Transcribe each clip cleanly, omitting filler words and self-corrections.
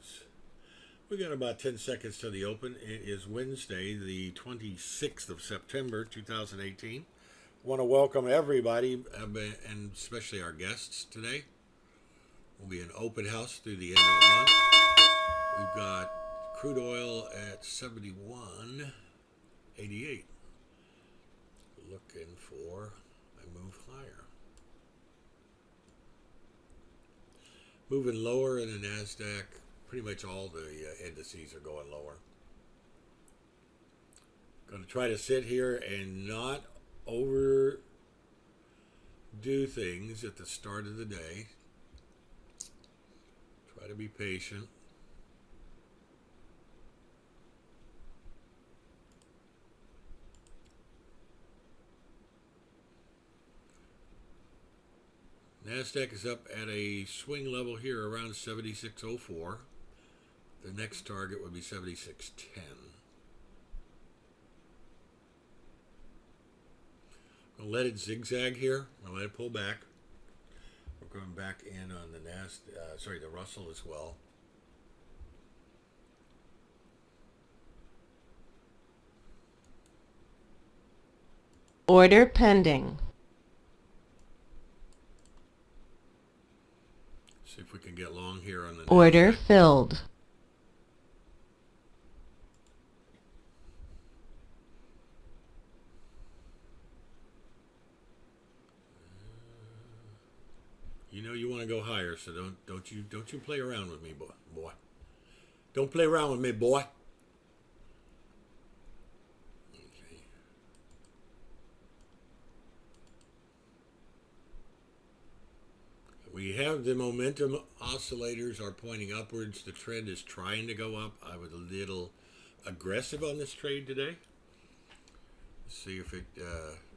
news. We got about 10 seconds to the open. It is Wednesday, the 26th of September, 2018. Want to welcome everybody, and especially our guests today. Will be an open house through the end of the month. We've got crude oil at 71.88. Looking for a move higher. Moving lower in the NASDAQ. Pretty much all the indices are going lower. Going to try to sit here and not overdo things at the start of the day. Try to be patient. NASDAQ is up at a swing level here around 76.04. The next target would be 76.10. I'll let it zigzag here. I'll let it pull back. We're going back in on the the Russell as well. Order pending. See if we can get long here on the Order NASDAQ. filled. You know you want to go higher, so don't you play around with me, boy. Don't play around with me, boy. Okay. We have the momentum oscillators are pointing upwards. The trend is trying to go up. I was a little aggressive on this trade today. Let's see if it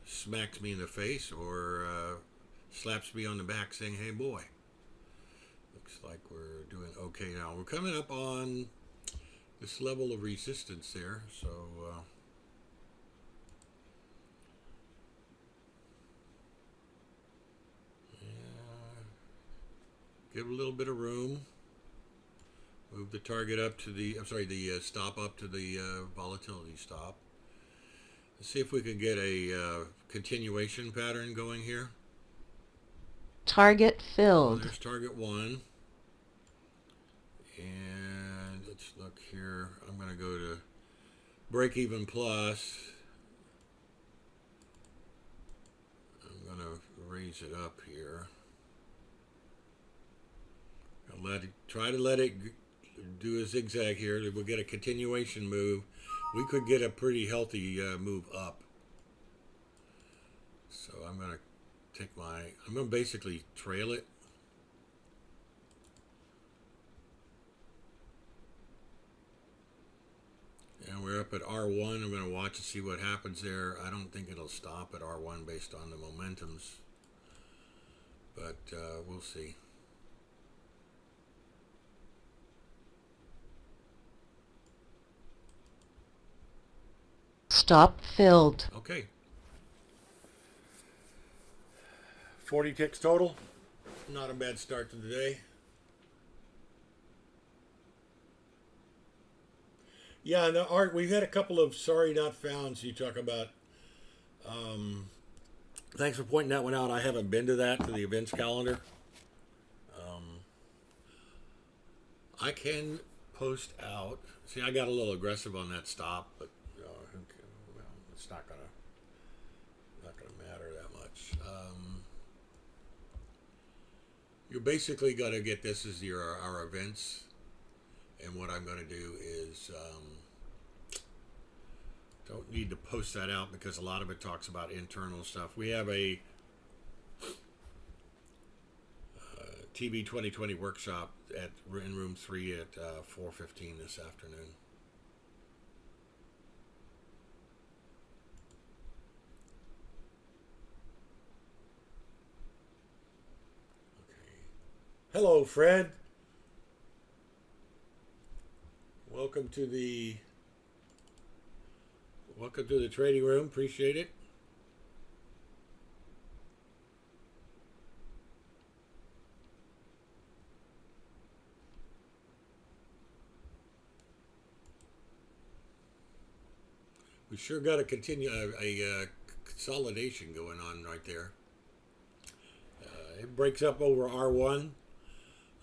smacks me in the face or slaps me on the back saying, hey boy. Looks like we're doing okay now. We're coming up on this level of resistance there, so give it a little bit of room. Move the target up to the stop up to the volatility stop. Let's see if we can get a continuation pattern going here. Target filled. There's target 1. And let's look here. I'm going to go to break even plus. I'm going to raise it up here. I'll try to let it do a zigzag here. We'll get a continuation move. We could get a pretty healthy move up. So I'm going to basically trail it. And we're up at R1. I'm going to watch and see what happens there. I don't think it'll stop at R1 based on the momentums. But we'll see. Stop filled. Okay. 40 ticks total. Not a bad start to the day. Yeah, no, Art, we've had a couple of sorry not founds you talk about. Thanks for pointing that one out. I haven't been to the events calendar. I can post out. See, I got a little aggressive on that stop, but it's not gonna matter that much. You basically got to get this as our events, and what I'm going to do is don't need to post that out because a lot of it talks about internal stuff. We have a TB 2020 workshop in room 3 at 4:15 this afternoon. Hello, Fred. Welcome to the trading room. Appreciate it. We sure got to continue a consolidation going on right there. It breaks up over R1.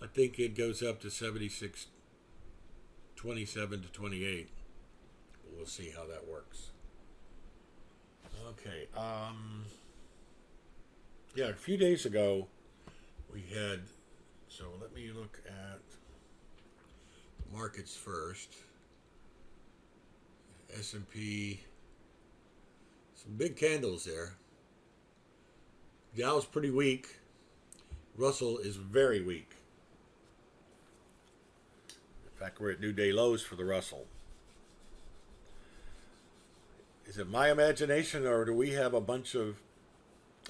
I think it goes up to 76, 27 to 28. We'll see how that works. Okay. Yeah, a few days ago we had. So let me look at markets first. S&P. Some big candles there. Dow's pretty weak. Russell is very weak. In fact, we're at new day lows for the Russell. Is it my imagination, or do we have a bunch of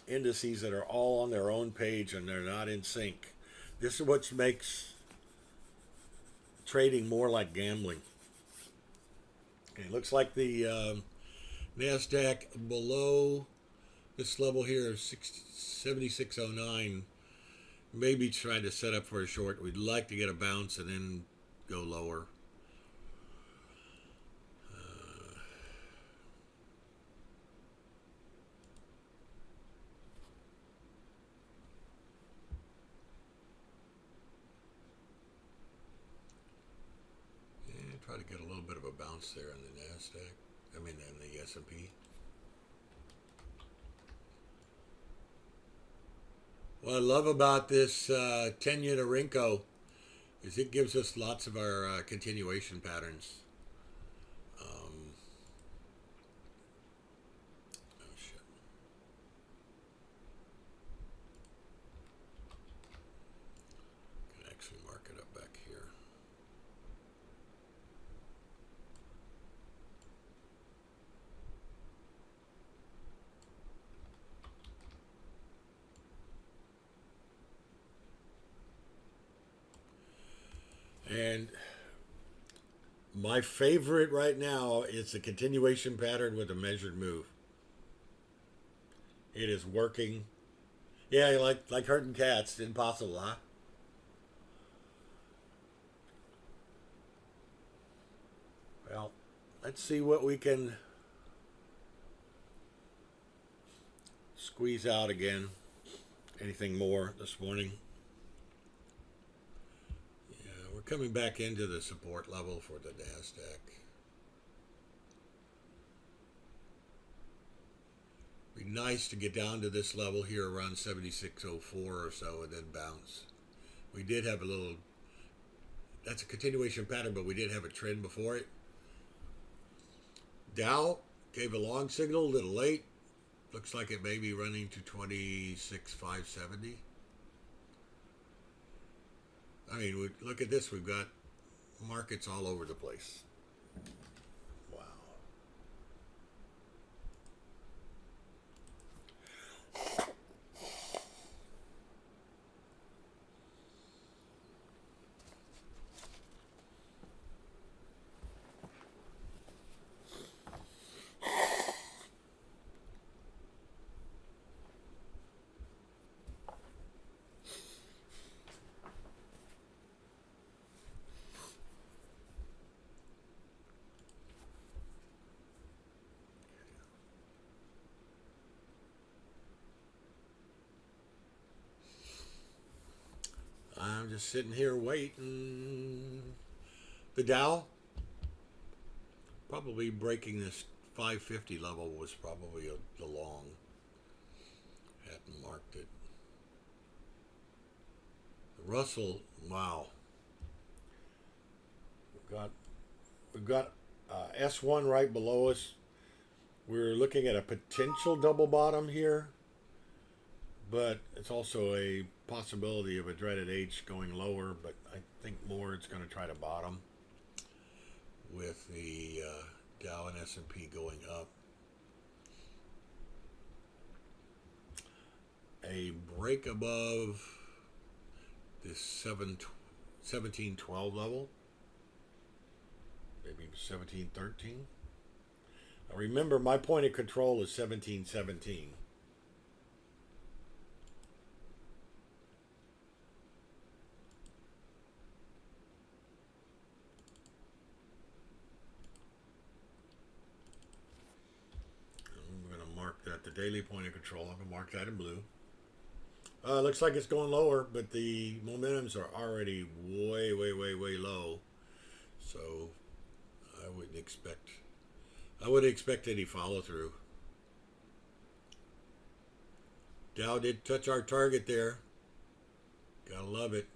indices that are all on their own page and they're not in sync? This is what makes trading more like gambling. Okay, looks like the NASDAQ below this level here of 7609 maybe trying to set up for a short. We'd like to get a bounce and then go lower. Try to get a little bit of a bounce there in the NASDAQ. I mean, in the S&P. What I love about this 10-unit Rinko is it gives us lots of our continuation patterns. Oh shit. Can actually mark it up back here. And my favorite right now is the continuation pattern with a measured move. It is working. Yeah, like herding cats. Impossible, huh? Well, let's see what we can squeeze out again. Anything more this morning? We're coming back into the support level for the NASDAQ. Be nice to get down to this level here around 7604 or so and then bounce. We did have a little, that's a continuation pattern, but we did have a trend before it. Dow gave a long signal a little late. Looks like it may be running to 26,570. I mean, look at this. We've got markets all over the place. Wow. I'm just sitting here waiting. The Dow probably breaking this 550 level was probably the long. Hadn't marked it. The Russell, wow. We've got S1 right below us. We're looking at a potential double bottom here, but it's also a possibility of a dreaded H going lower, but I think more it's going to try to bottom with the Dow and S&P going up. A break above this 1712 level, maybe 1713. Now remember, my point of control is 1717. daily point of control. I'm going to mark that in blue. Looks like it's going lower, but the momentums are already way, way, way, way low. So I wouldn't expect any follow through. Dow did touch our target there. Gotta love it.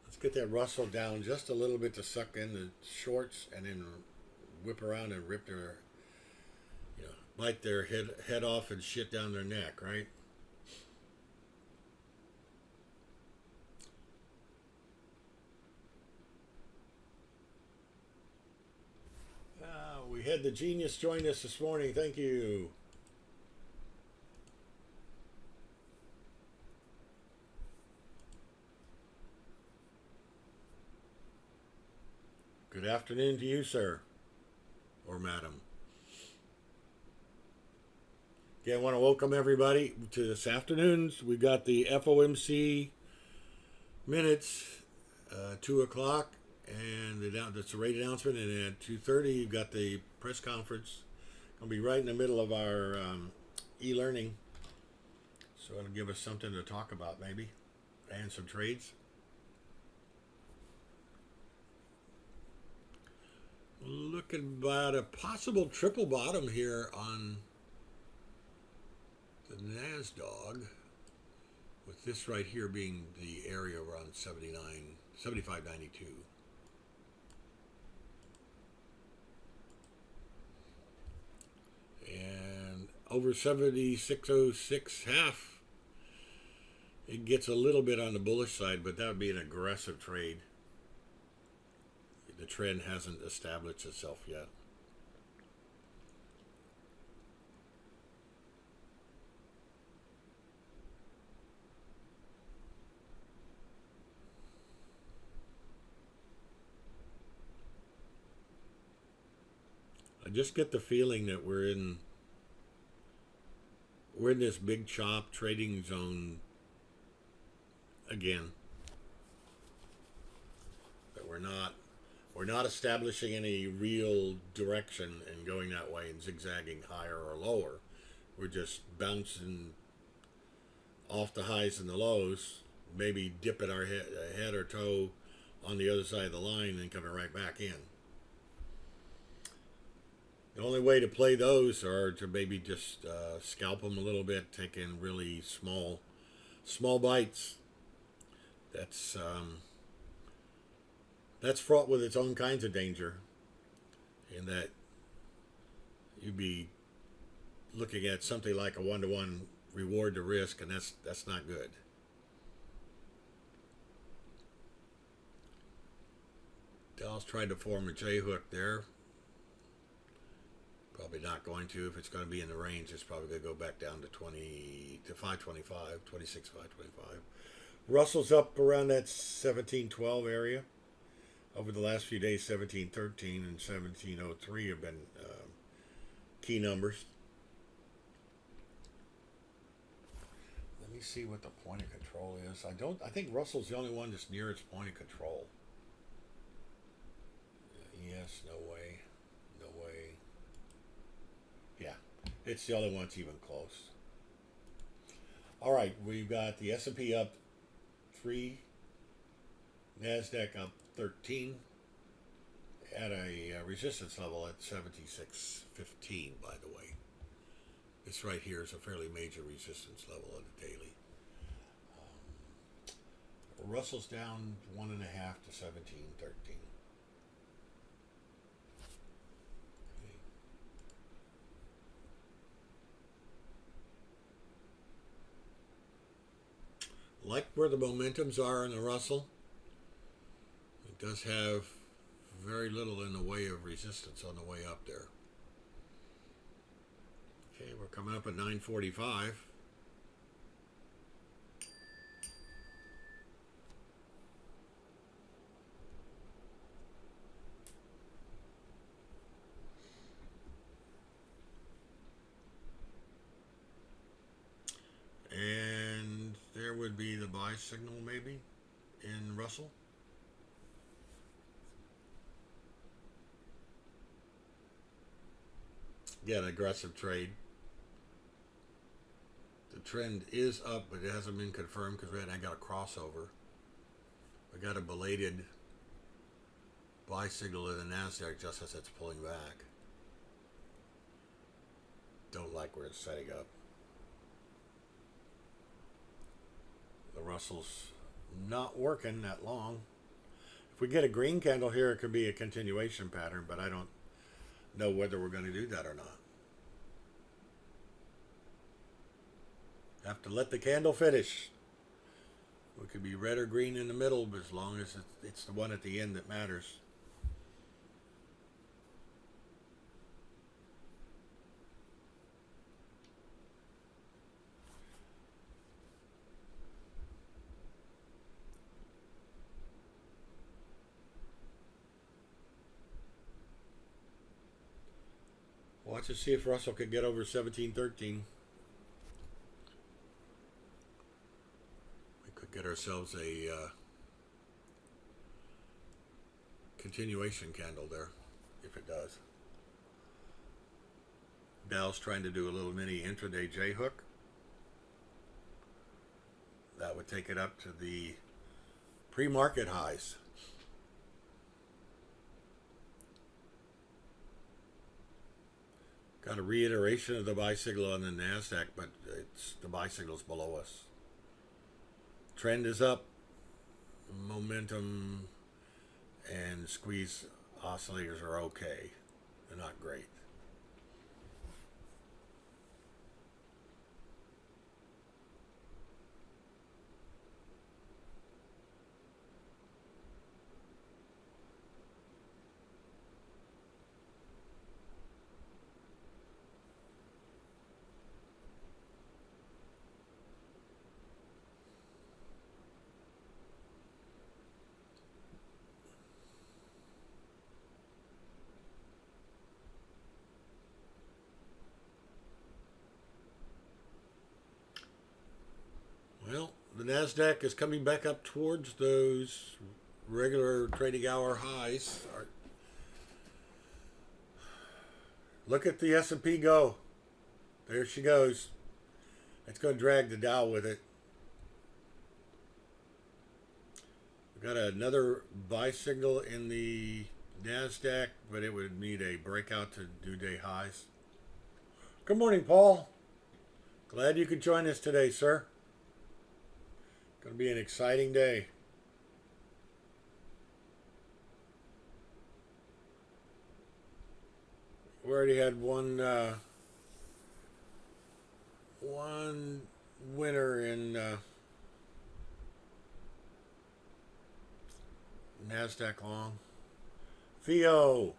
Let's get that Russell down just a little bit to suck in the shorts and then whip around and rip their, bite their head off and shit down their neck, right? We had the genius join us this morning. Thank you. Good afternoon to you, sir, or madam. Okay, I want to welcome everybody to this afternoon's. We got the FOMC minutes, 2 o'clock, and that's a rate announcement. And at 2:30, you've got the press conference. Gonna be right in the middle of our e-learning, so it'll give us something to talk about maybe, and some trades. Looking about a possible triple bottom here on the NASDAQ, with this right here being the area around 75.92. And over 76.06 half, it gets a little bit on the bullish side, but that would be an aggressive trade. The trend hasn't established itself yet. I just get the feeling that we're in this big chop trading zone again. That we're not establishing any real direction and going that way and zigzagging higher or lower. We're just bouncing off the highs and the lows, maybe dipping our head or toe on the other side of the line and coming right back in. The only way to play those are to maybe just scalp them a little bit, take in really small bites. That's fraught with its own kinds of danger, in that you'd be looking at something like a 1-to-1 reward to risk, and that's not good. Dow's tried to form a J hook there. Probably not going to. If it's going to be in the range, it's probably going to go back down to 525, 26, 525. Russell's up around that 1712 area. Over the last few days, 1713 and 1703 have been key numbers. Let me see what the point of control is. I think Russell's the only one that's near its point of control. Yes, no way. Yeah, it's the only one that's even close. All right, we've got the S&P up 3, NASDAQ up 13, at a resistance level at 76.15, by the way. This right here is a fairly major resistance level on the daily. Russell's down 1.5 to 1713. Like where the momentums are in the Russell. It does have very little in the way of resistance on the way up there. Okay, we're coming up at 9:45. And there would be the buy signal maybe in Russell. Again, aggressive trade. The trend is up, but it hasn't been confirmed because I got a crossover. We got a belated buy signal in the NASDAQ just as it's pulling back. Don't like where it's setting up. The Russell's not working that long. If we get a green candle here, it could be a continuation pattern, but I don't know whether we're going to do that or not. Have to let the candle finish. It could be red or green in the middle, but as long as it's the one at the end that matters. Watch to see if Russell could get over 1713. We could get ourselves a continuation candle there, if it does. Dow's trying to do a little mini intraday J hook. That would take it up to the pre-market highs. Got a reiteration of the buy signal on the NASDAQ, but the buy signal's below us. Trend is up. Momentum and squeeze oscillators are okay. They're not great. Well, the NASDAQ is coming back up towards those regular trading hour highs. Look at the S&P go. There she goes. It's going to drag the Dow with it. We've got another buy signal in the NASDAQ, but it would need a breakout to do day highs. Good morning, Paul. Glad you could join us today, sir. Going to be an exciting day. We already had one winner in NASDAQ long. Theo,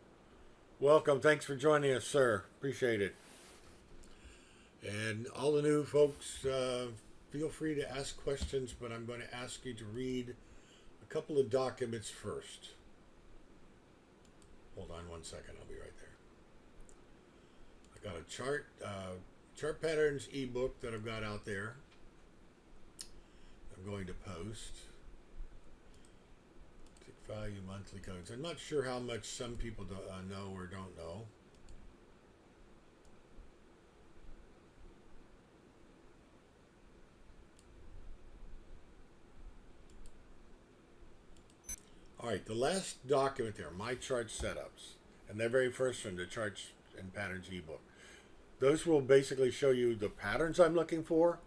welcome. Thanks for joining us, sir. Appreciate it. And all the new folks, feel free to ask questions, but I'm going to ask you to read a couple of documents first. Hold on one second. I'll be right there. I got a chart patterns ebook that I've got out there. I'm going to post. Tick value monthly codes. I'm not sure how much some people know or don't know. All right, the last document there, my chart setups, and the very first one, the charts and patterns ebook. Those will basically show you the patterns I'm looking for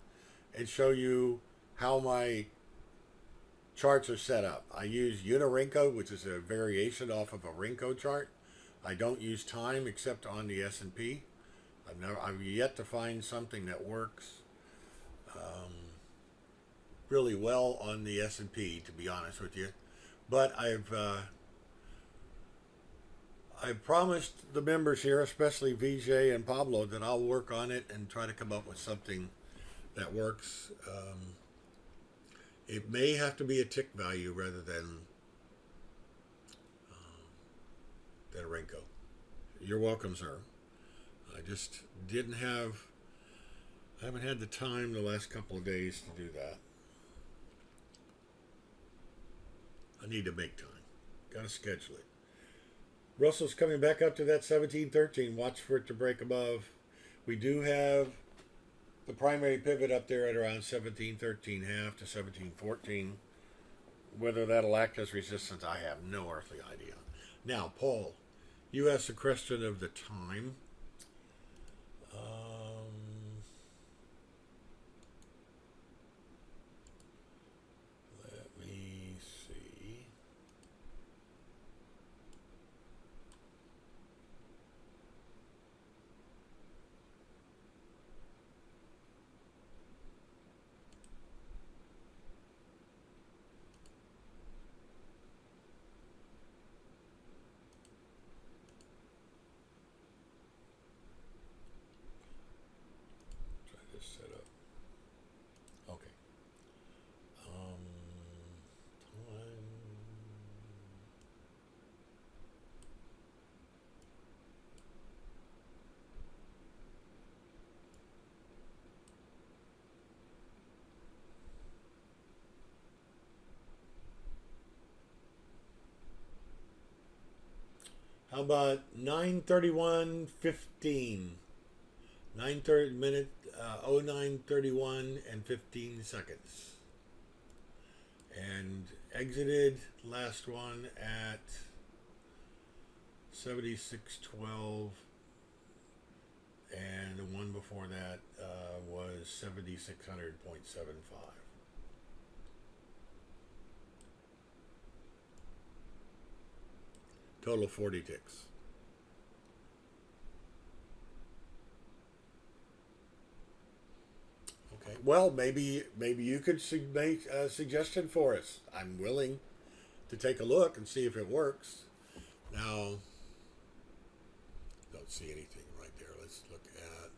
and show you how my charts are set up. I use Unirenko, which is a variation off of a Renko chart. I don't use time except on the S&P. I've yet to find something that works really well on the S&P, to be honest with you. But I've promised the members here, especially VJ and Pablo, that I'll work on it and try to come up with something that works. It may have to be a tick value rather than a Renko. You're welcome, sir. I just I haven't had the time the last couple of days to do that. I need to make time. Got to schedule it. Russell's coming back up to that 1713. Watch for it to break above. We do have the primary pivot up there at around 1713 half to 1714. Whether that'll act as resistance, I have no earthly idea. Now, Paul, you asked the question of the time. Let me see. Try this setup. Okay. Time. How about 9:31:15? 9:30 minute 09:31 and 15 seconds. And exited last one at 76:12, and the one before that was 7600.75. Total of 40 ticks. Okay. Well, maybe you could make a suggestion for us. I'm willing to take a look and see if it works. Now, don't see anything right there. Let's look at.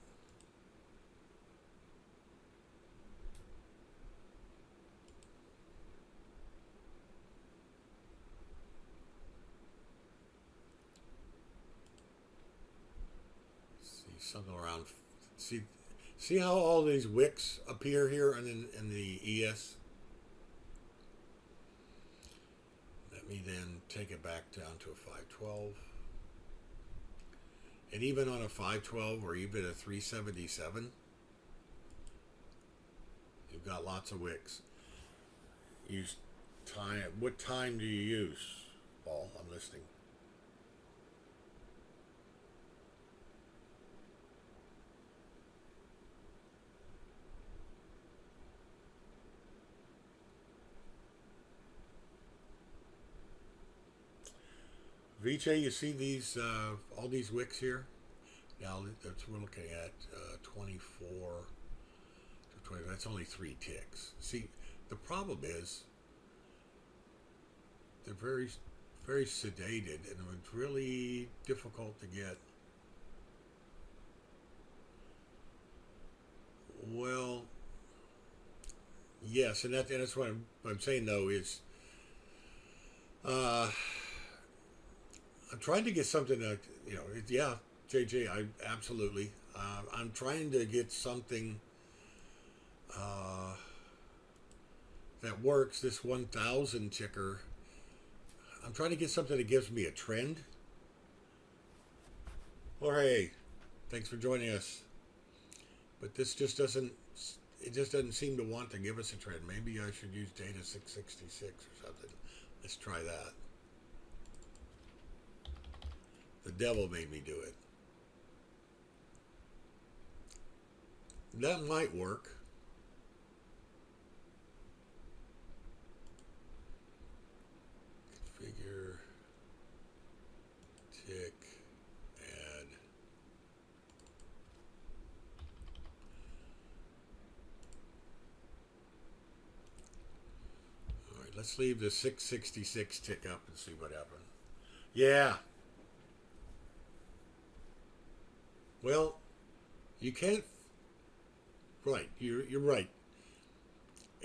See something around. See how all these wicks appear here in the ES? Let me then take it back down to a 512. And even on a 512 or even a 377, you've got lots of wicks. Use time. What time do you use, Paul? I'm listening. Vijay, you see these all these wicks here? Now we're looking at 24 to 20. That's only 3 ticks. See, the problem is they're very, very sedated, and it's really difficult to get. Well, yes, and that's what I'm saying though is. I'm trying to get something that, yeah, JJ, absolutely. I'm trying to get something that works, this 1000 ticker. I'm trying to get something that gives me a trend. Jorge, thanks for joining us. But this just doesn't seem to want to give us a trend. Maybe I should use data 666 or something. Let's try that. The devil made me do it. That might work. Configure, tick, add. All right, let's leave the 666 tick up and see what happens. Yeah. Well, you can't. Right, you're right,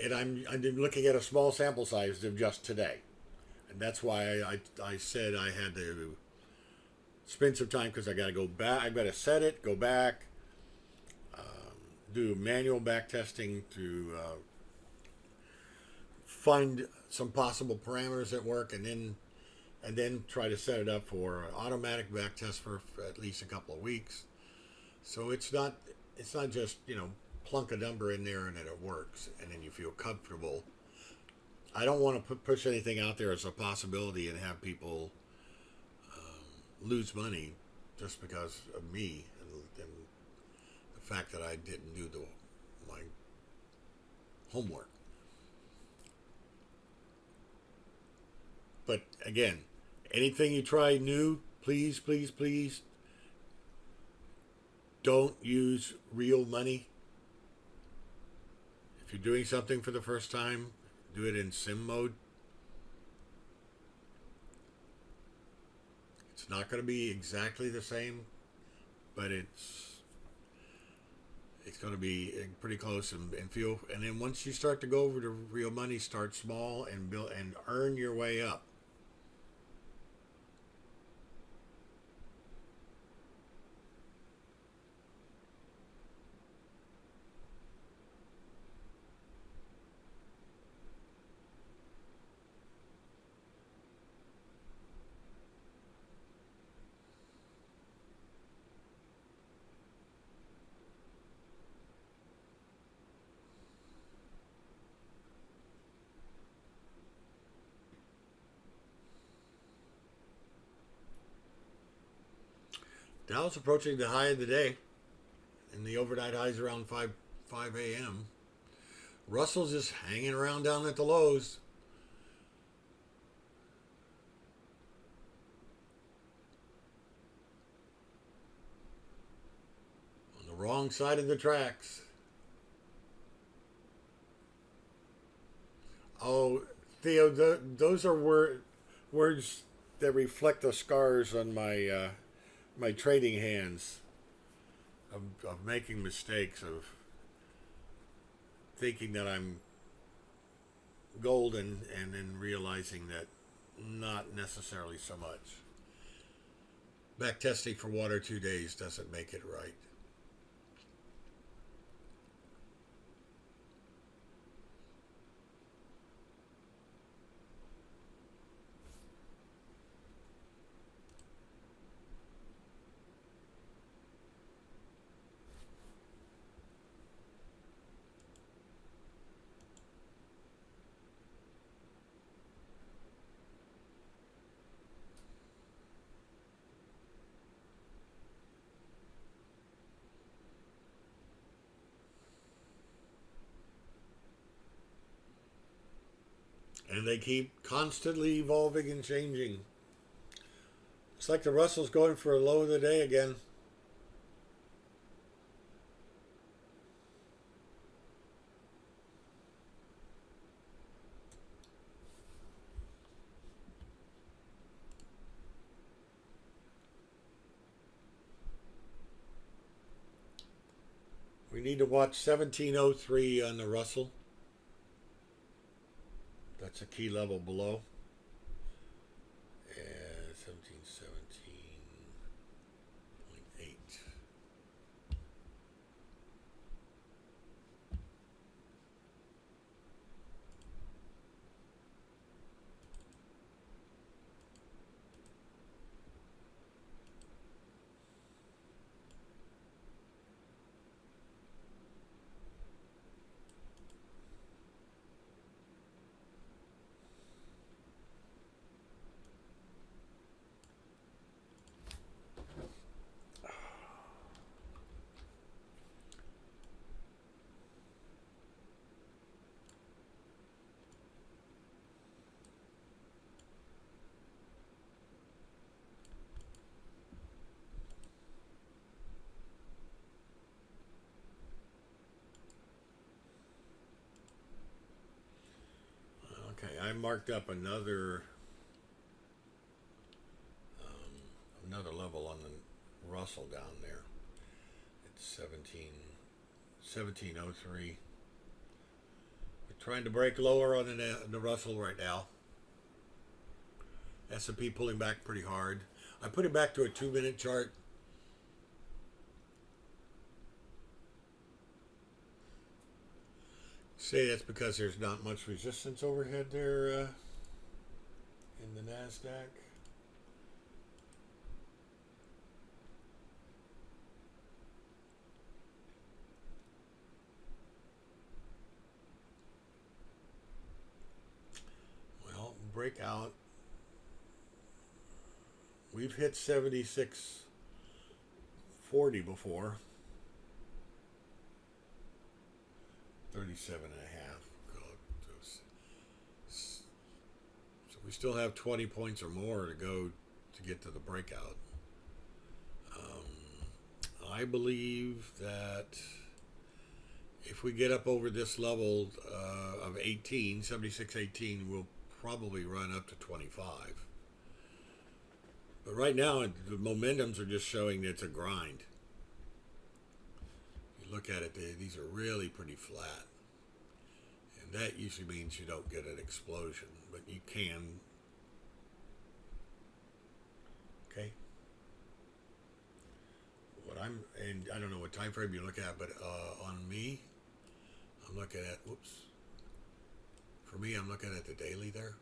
and I'm looking at a small sample size of just today, and that's why I said I had to spend some time because I got to go back. I've got to set it, go back, do manual back testing to find some possible parameters that work, and then try to set it up for an automatic back test for at least a couple of weeks. So it's not just plunk a number in there and then it works and then you feel comfortable. I don't want to push anything out there as a possibility and have people lose money just because of me and the fact that I didn't do my homework. But again, anything you try new, please, please, please don't use real money. If you're doing something for the first time, do it in sim mode. It's not going to be exactly the same, but it's going to be pretty close and feel. And then once you start to go over to real money, start small and build and earn your way up. Dow's approaching the high of the day, and the overnight high is around 5 a.m. Russell's just hanging around down at the lows. On the wrong side of the tracks. Oh, Theo, those are words that reflect the scars on my my trading hands of making mistakes, of thinking that I'm golden and then realizing that not necessarily so much. Back testing for 1 or 2 days doesn't make it right. And they keep constantly evolving and changing. It's like the Russell's going for a low of the day again. We need to watch 1703 on the Russell. That's a key level below. And 1717.8. Okay, I marked up another level on the Russell down there. It's 1703. We're trying to break lower on the Russell right now. S&P pulling back pretty hard. I put it back to a 2-minute chart. Say that's because there's not much resistance overhead there in the NASDAQ. Well, breakout. We've hit 76.40 before. 37 and a half. So we still have 20 points or more to go to get to the breakout. I believe that if we get up over this level of 18, 76.18, we'll probably run up to 25. But right now, the momentums are just showing that it's a grind. If you look at it, these are really pretty flat. And that usually means you don't get an explosion, but you can. Okay. And I don't know what time frame you look at, but on me, I'm looking at, for me, I'm looking at the daily there.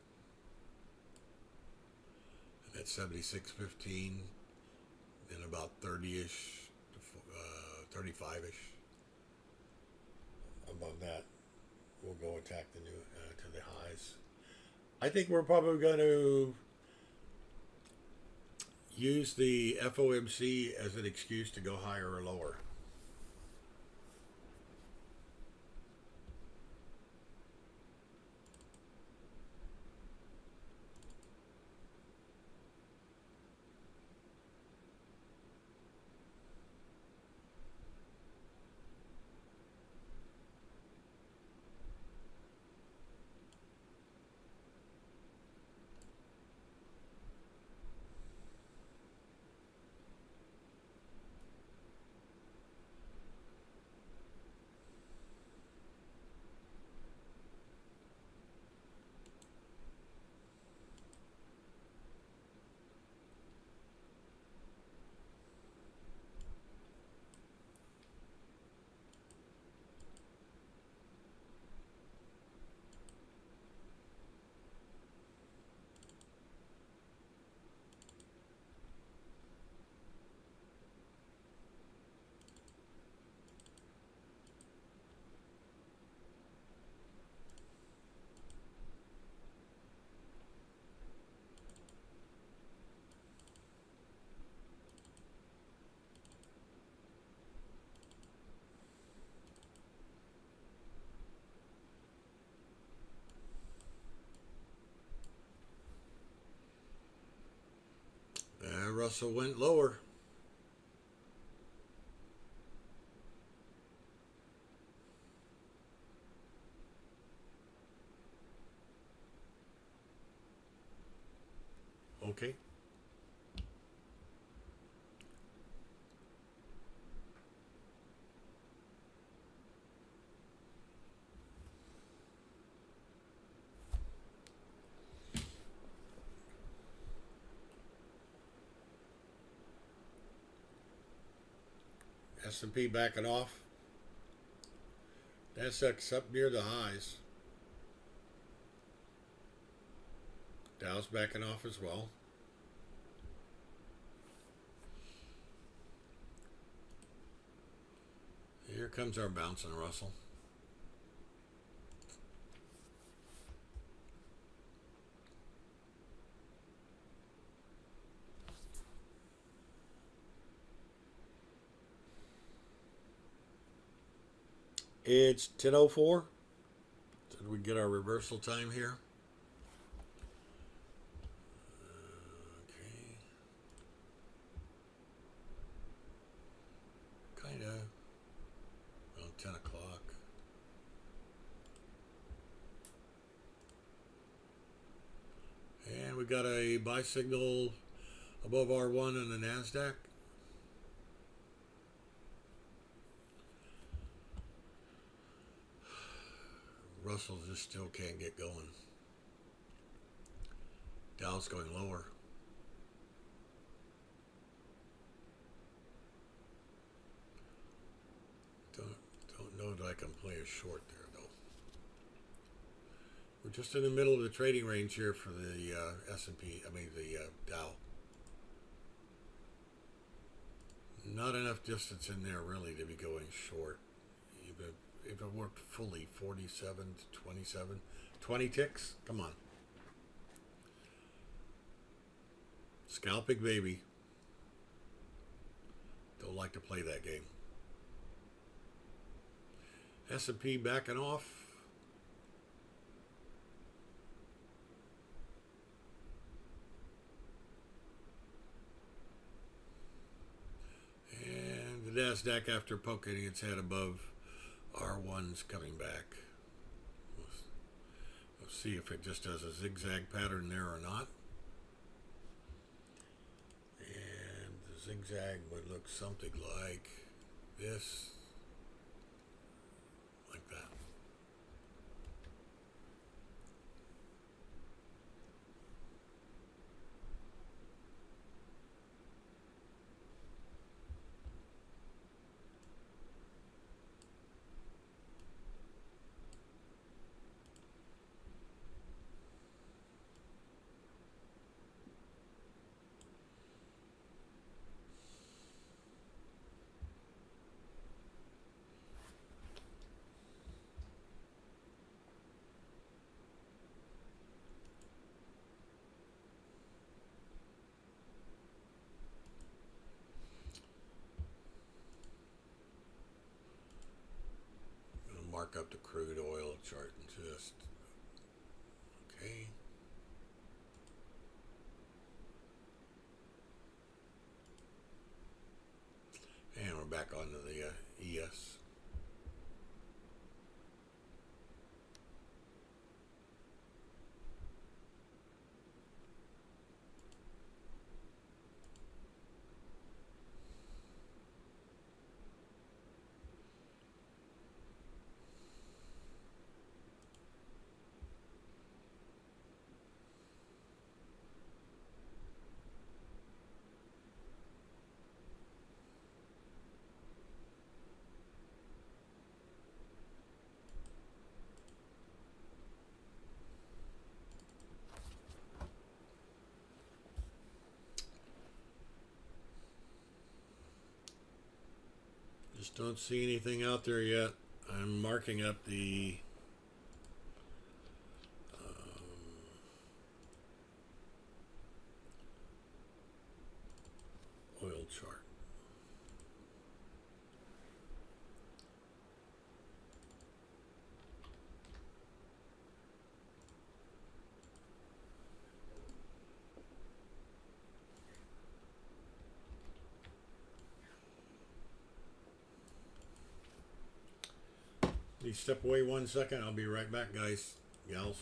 And that's 76.15, then about 30-ish, 35-ish. Above that, we'll go attack the new to the highs. I think we're probably going to use the FOMC as an excuse to go higher or lower. Russell went lower. Okay. S&P backing off. Nasdaq's up near the highs. Dow's backing off as well. Here comes our bouncing Russell. It's 10:04. Did we get our reversal time here? Okay. Kind of. Around 10 o'clock. And we got a buy signal above R1 in the NASDAQ. Russell just still can't get going. Dow's going lower. Don't know that I can play a short there though. We're just in the middle of the trading range here for the S&P. I mean the Dow. Not enough distance in there really to be going short. Even if it worked fully, 47 to 27, 20 ticks. Come on, scalping baby. Don't like to play that game. S&P backing off. And the NASDAQ, after poking its head above R1's coming back. We'll see if it just does a zigzag pattern there or not. And the zigzag would look something like this. Like that. Mark up the crude oil chart and just okay. And we're back onto the ES. Just don't see anything out there yet. I'm marking up the oil chart. Please step away 1 second. I'll be right back, guys, gals.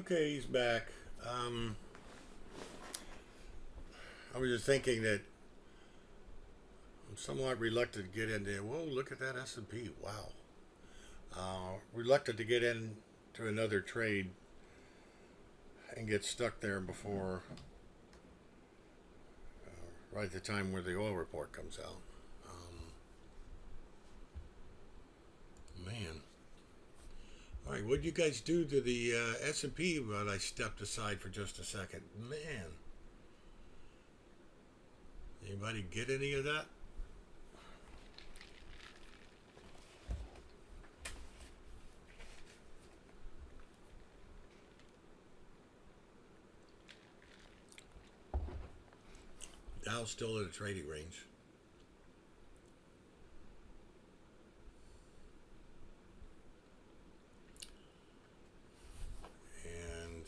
Okay, he's back. I was just thinking that I'm somewhat reluctant to get into. Whoa, look at that S&P! Wow. Reluctant to get into another trade and get stuck there before right at the time where the oil report comes out. Man. All right, what did you guys do to the S&P when I stepped aside for just a second? Man. Anybody get any of that? Dow's still in a trading range. And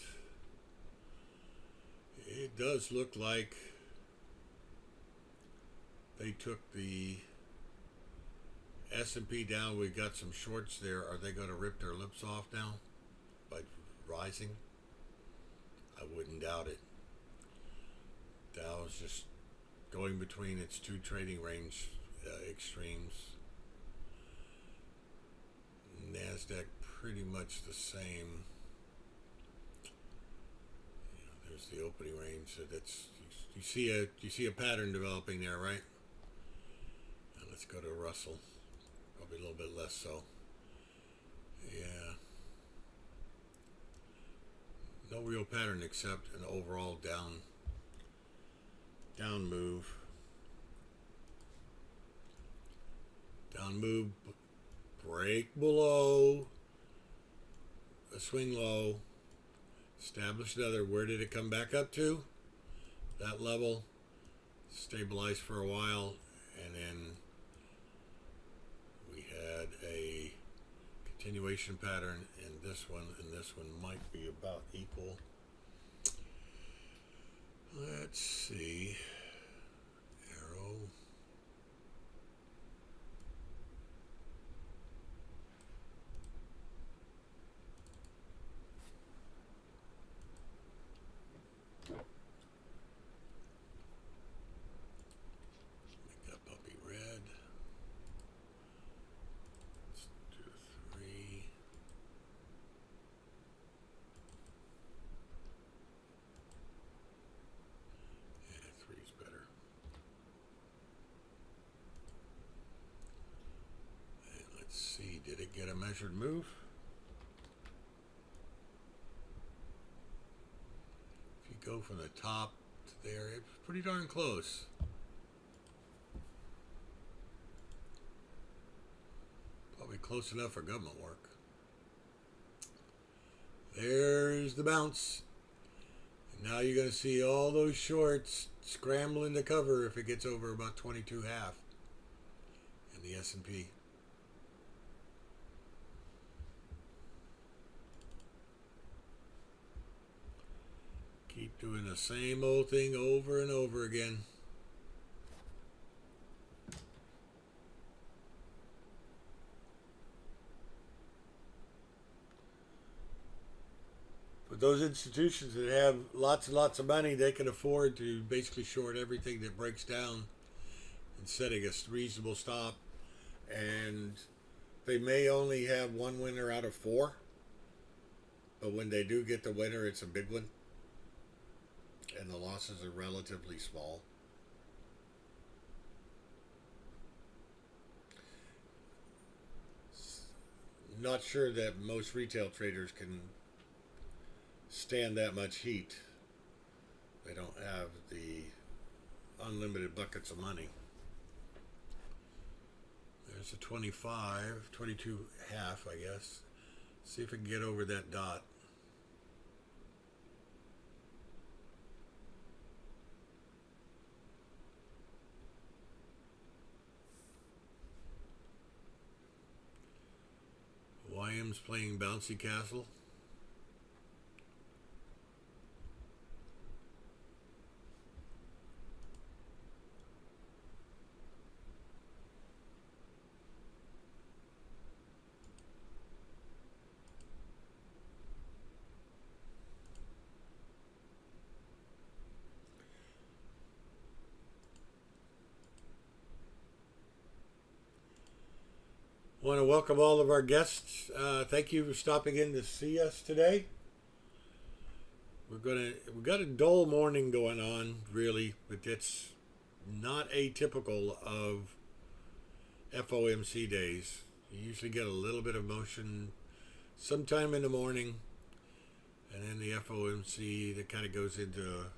it does look like they took the S&P down. We've got some shorts there. Are they going to rip their lips off now by rising? I wouldn't doubt it. Dow is just going between its two trading range extremes. NASDAQ pretty much the same. There's the opening range. So that's you see a pattern developing there, right? And let's go to Russell. Probably a little bit less so. Yeah. No real pattern except an overall down move. Down move, break below a swing low, establish another. Where did it come back up to? That level, stabilized for a while, and then we had a continuation pattern in this one, and this one might be about equal. Let's see. Arrow. Make that puppy red. Let's do 3. Yeah, 3's better. And let's see, did it get a measured move? If you go from the top to there, it's pretty darn close. Probably close enough for government work. There's the bounce. And now you're going to see all those shorts scrambling to cover if it gets over about 22.5 in the S&P. Keep doing the same old thing over and over again. But those institutions that have lots and lots of money, they can afford to basically short everything that breaks down and setting a reasonable stop. And they may only have one winner out of 4. But when they do get the winner, it's a big one. And the losses are relatively small. Not sure that most retail traders can stand that much heat. They don't have the unlimited buckets of money. There's a 25, 22.5, I guess. See if we can get over that dot. YM's playing bouncy castle. Want to welcome all of our guests. Thank you for stopping in to see us today. We've got a dull morning going on, really, but it's not atypical of FOMC days. You usually get a little bit of motion sometime in the morning, and then the FOMC that kind of goes into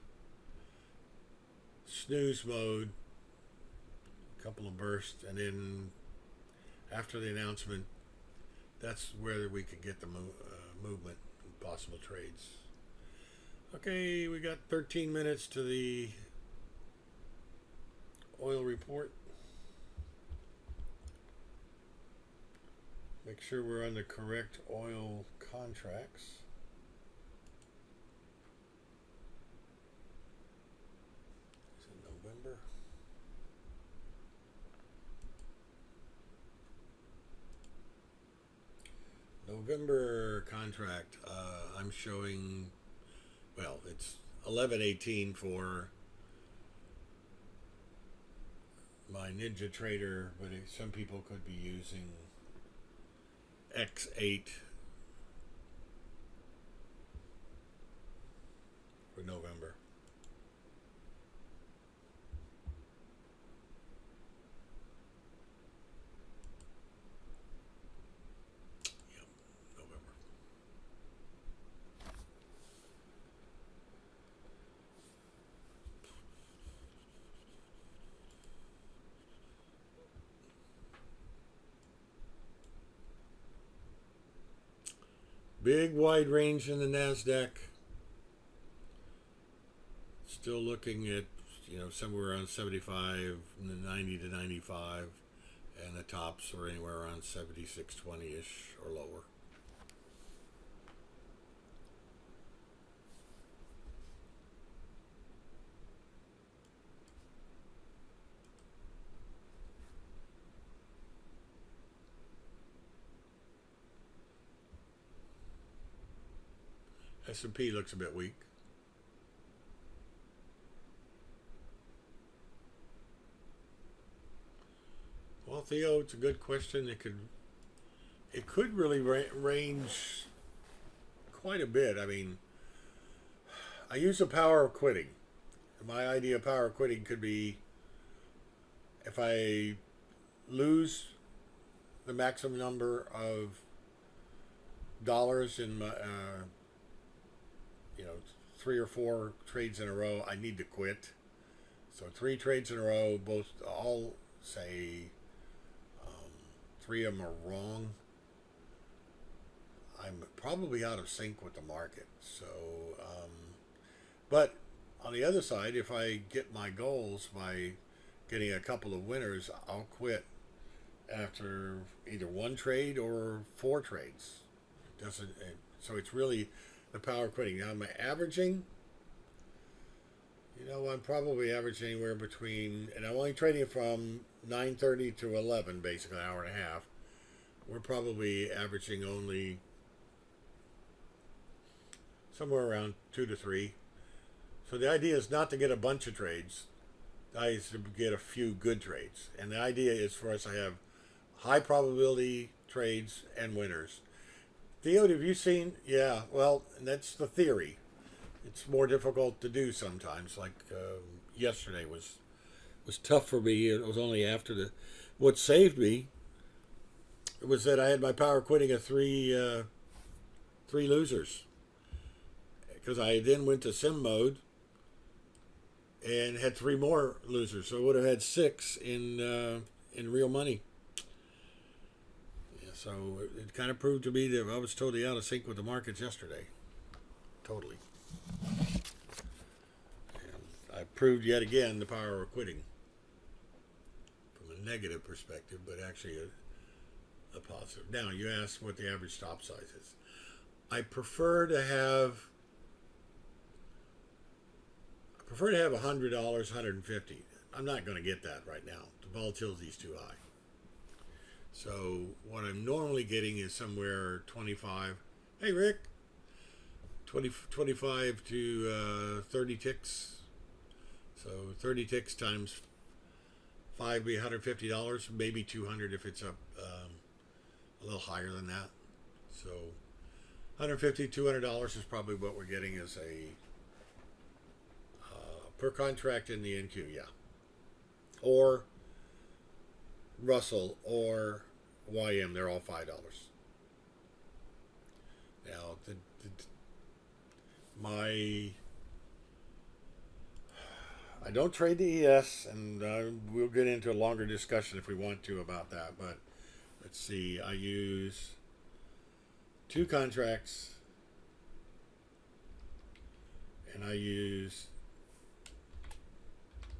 snooze mode, a couple of bursts, and then after the announcement, that's where we could get the movement and possible trades. Okay, we got 13 minutes to the oil report. Make sure we're on the correct oil contracts. Is it November? November contract. I'm showing, well, it's 11:18 for my Ninja Trader, but some people could be using X8 for November. Yep, November. Big wide range in the NASDAQ. Still looking at, somewhere around 75, 90 to 95, and the tops are anywhere around 76.20-ish or lower. S&P looks a bit weak. Well, Theo, it's a good question. It could really range quite a bit. I mean, I use the power of quitting. My idea of power of quitting could be if I lose the maximum number of dollars in my 3 or 4 trades in a row, I need to quit. So 3 trades in a row, all say 3 of them are wrong. I'm probably out of sync with the market. So, but on the other side, if I get my goals by getting a couple of winners, I'll quit after either 1 trade or 4 trades. So it's really the power of quitting. Now, am I averaging? I'm probably averaging anywhere between, and I'm only trading from 9:30 to 11, basically an hour and a half. We're probably averaging only somewhere around 2 to 3. So the idea is not to get a bunch of trades. The idea is to get a few good trades. And the idea is for us to have high probability trades and winners. Theo, have you seen? Yeah, well, that's the theory. It's more difficult to do sometimes. Like yesterday was tough for me. It was only after what saved me was that I had my power quitting at 3 losers, because I then went to sim mode and had 3 more losers. So I would have had 6 in real money. So it kind of proved to me that I was totally out of sync with the markets yesterday. Totally. And I proved yet again the power of quitting from a negative perspective, but actually a positive. Now, you asked what the average stop size is. I prefer to have $100, $150. I'm not going to get that right now. The volatility is too high. So what I'm normally getting is somewhere 25. Hey, Rick. 25 to 30 ticks. So 30 ticks times 5 would be $150, maybe 200 if it's up a little higher than that. So $150, $200 is probably what we're getting as a per contract in the NQ, yeah. Or Russell or YM, they're all $5. Now, I don't trade the ES, and we'll get into a longer discussion if we want to about that. But let's see, I use 2 contracts, and I use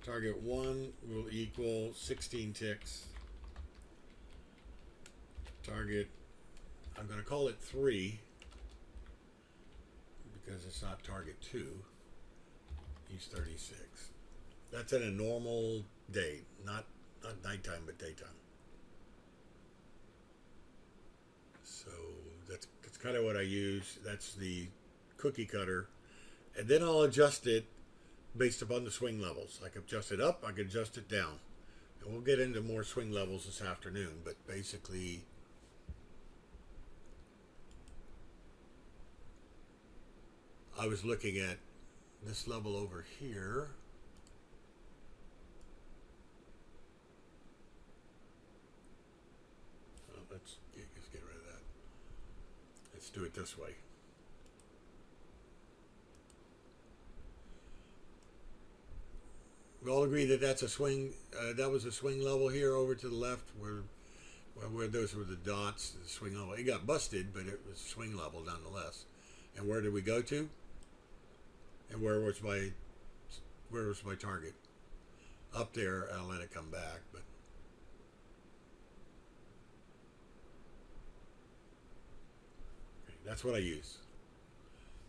target 1 will equal 16 ticks. Target, I'm going to call it 3 because it's not target 2. He's 36. That's in a normal day, not nighttime, but daytime. So that's kind of what I use. That's the cookie cutter. And then I'll adjust it based upon the swing levels. I can adjust it up, I can adjust it down. And we'll get into more swing levels this afternoon, but basically I was looking at this level over here. Let's get rid of that. Let's do it this way. We all agree that that's a swing. That was a swing level here over to the left, where those were the dots. The swing level. It got busted, but it was swing level nonetheless. And where did we go to? And where was my target? Up there. I'll let it come back, but. That's what I use.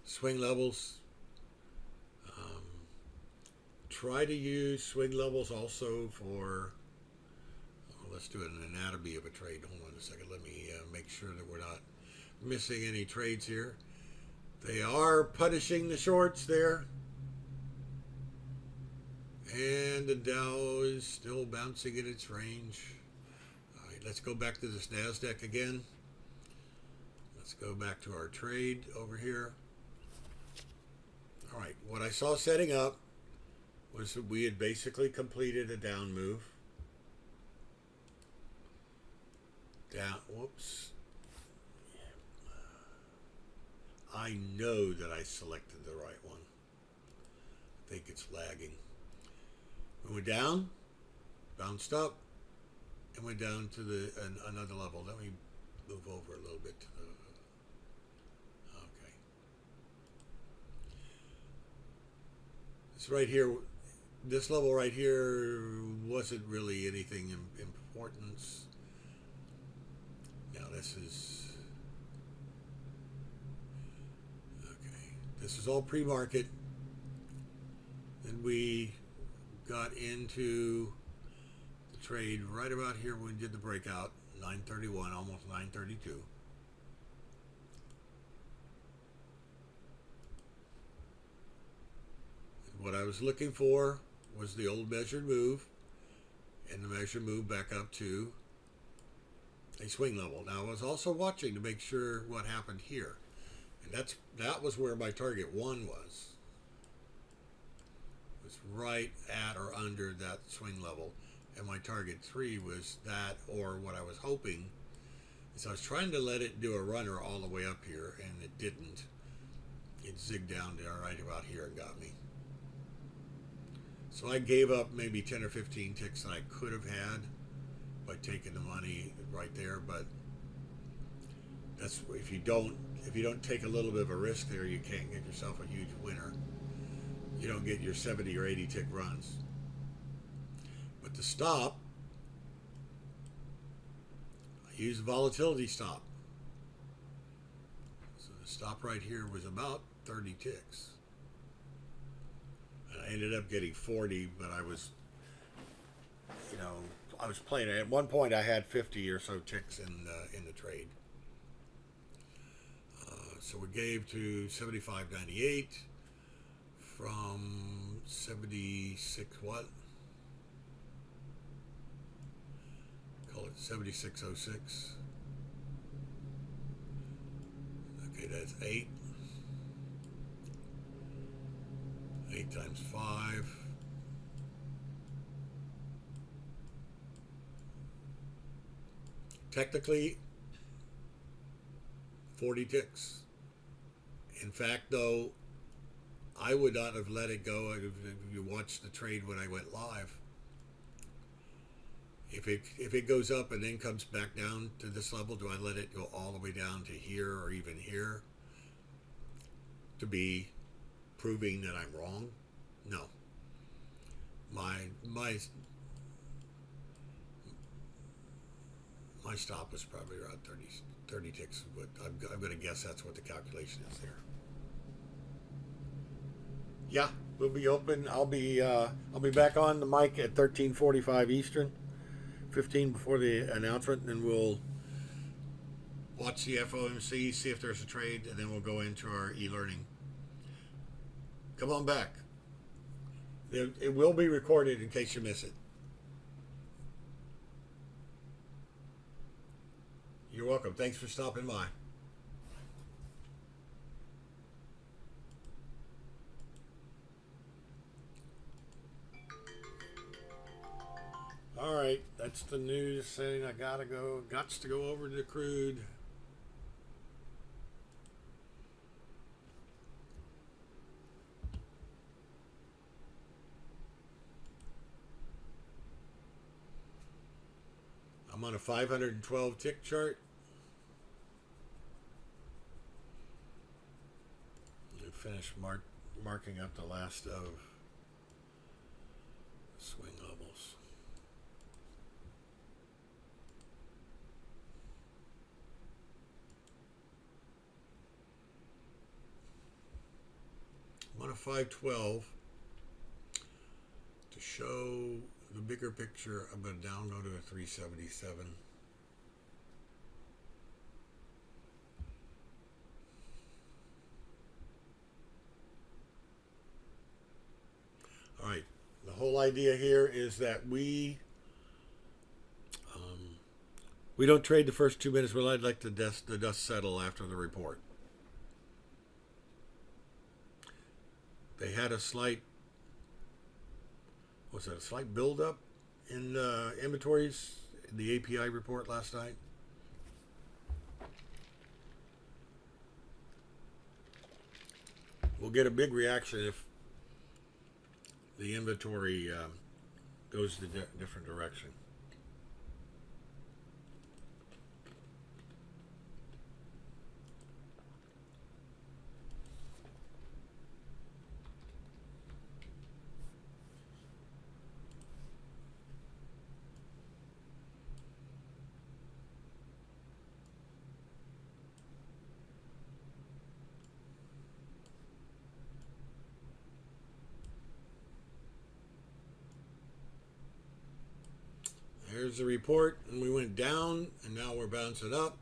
Swing levels. Try to use swing levels also for, let's do an anatomy of a trade. Hold on a second. Let me make sure that we're not missing any trades here. They are punishing the shorts there. And the Dow is still bouncing in its range. All right, let's go back to this NASDAQ again. Let's go back to our trade over here. All right, what I saw setting up was that we had basically completed a down move. Down, whoops. I know that I selected the right one. I think it's lagging. We went down, bounced up, and went down to another level. Let me move over a little bit to the. Okay. It's right here. This level right here wasn't really anything importance. Now this is okay. This is all pre-market. Then we got into the trade right about here when we did the breakout, 931, almost 932. And what I was looking for was the old measured move, and the measured move back up to a swing level. Now I was also watching to make sure what happened here, and that was where my target 1 was. It was right at or under that swing level, and my target 3 was that, or what I was hoping is I was trying to let it do a runner all the way up here, and it didn't. It zigged down to right about here and got me. So I gave up maybe 10 or 15 ticks that I could have had by taking the money right there, but that's if you don't take a little bit of a risk there, you can't get yourself a huge winner. You don't get your 70 or 80 tick runs. But the stop, I use volatility stop. So the stop right here was about 30 ticks. I ended up getting 40, but I was playing. At one point, I had 50 or so ticks in the trade. So we gave to 75.98 from 76 what? Call it 76.06. it as 8. 8 times 5. Technically, 40 ticks. In fact, though, I would not have let it go if you watched the trade when I went live. If it goes up and then comes back down to this level, do I let it go all the way down to here or even here to be proving that I'm wrong? No. My stop was probably around 30 ticks, but I'm going to guess that's what the calculation is there. Yeah, we'll be open. I'll be back on the mic at 13:45 Eastern, 15 before the announcement, and we'll watch the FOMC, see if there's a trade, and then we'll go into our e-learning. Come on back. It will be recorded in case you miss it. You're welcome. Thanks for stopping by. All right, that's the news saying I gots to go over to the crude. I'm on a 512 tick chart. We finished marking up the last of swing levels. I'm on a 512. To show the bigger picture, I'm going to download to a 377. All right, the whole idea here is that we don't trade the first 2 minutes. Well, I'd like the dust settle after the report. They had a slight buildup in inventories in the API report last night. We'll get a big reaction if the inventory goes in a different direction. Here's the report, and we went down, and now we're bouncing up.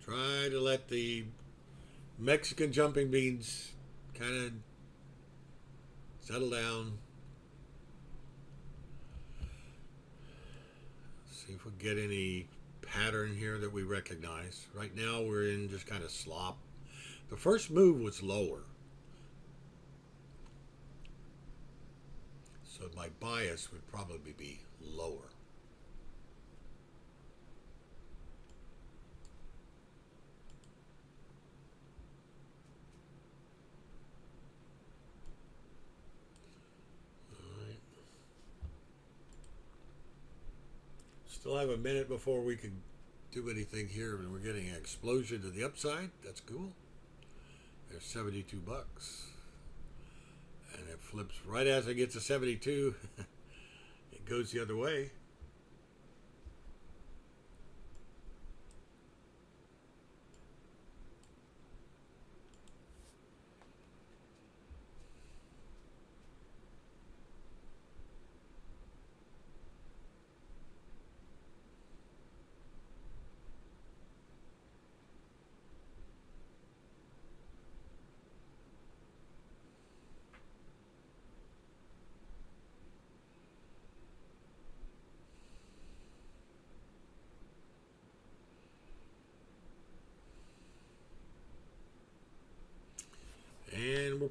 Try to let the Mexican jumping beans kind of settle down. See if we get any pattern here that we recognize. Right now we're in just kind of slop. The first move was lower. So my bias would probably be lower. Still have a minute before we can do anything here, and we're getting an explosion to the upside. That's cool. There's 72 bucks. And it flips right as it gets to 72. It goes the other way.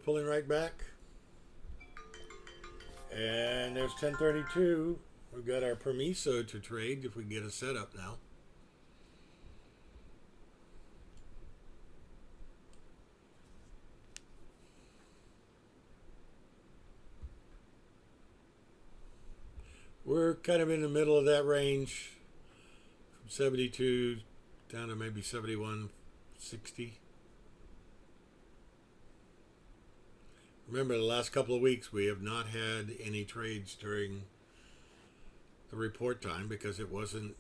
pulling right back. And there's 1032. We've got our permiso to trade if we can get a setup now. We're kind of in the middle of that range, from 72 down to maybe 71.60. Remember, the last couple of weeks we have not had any trades during the report time because there wasn't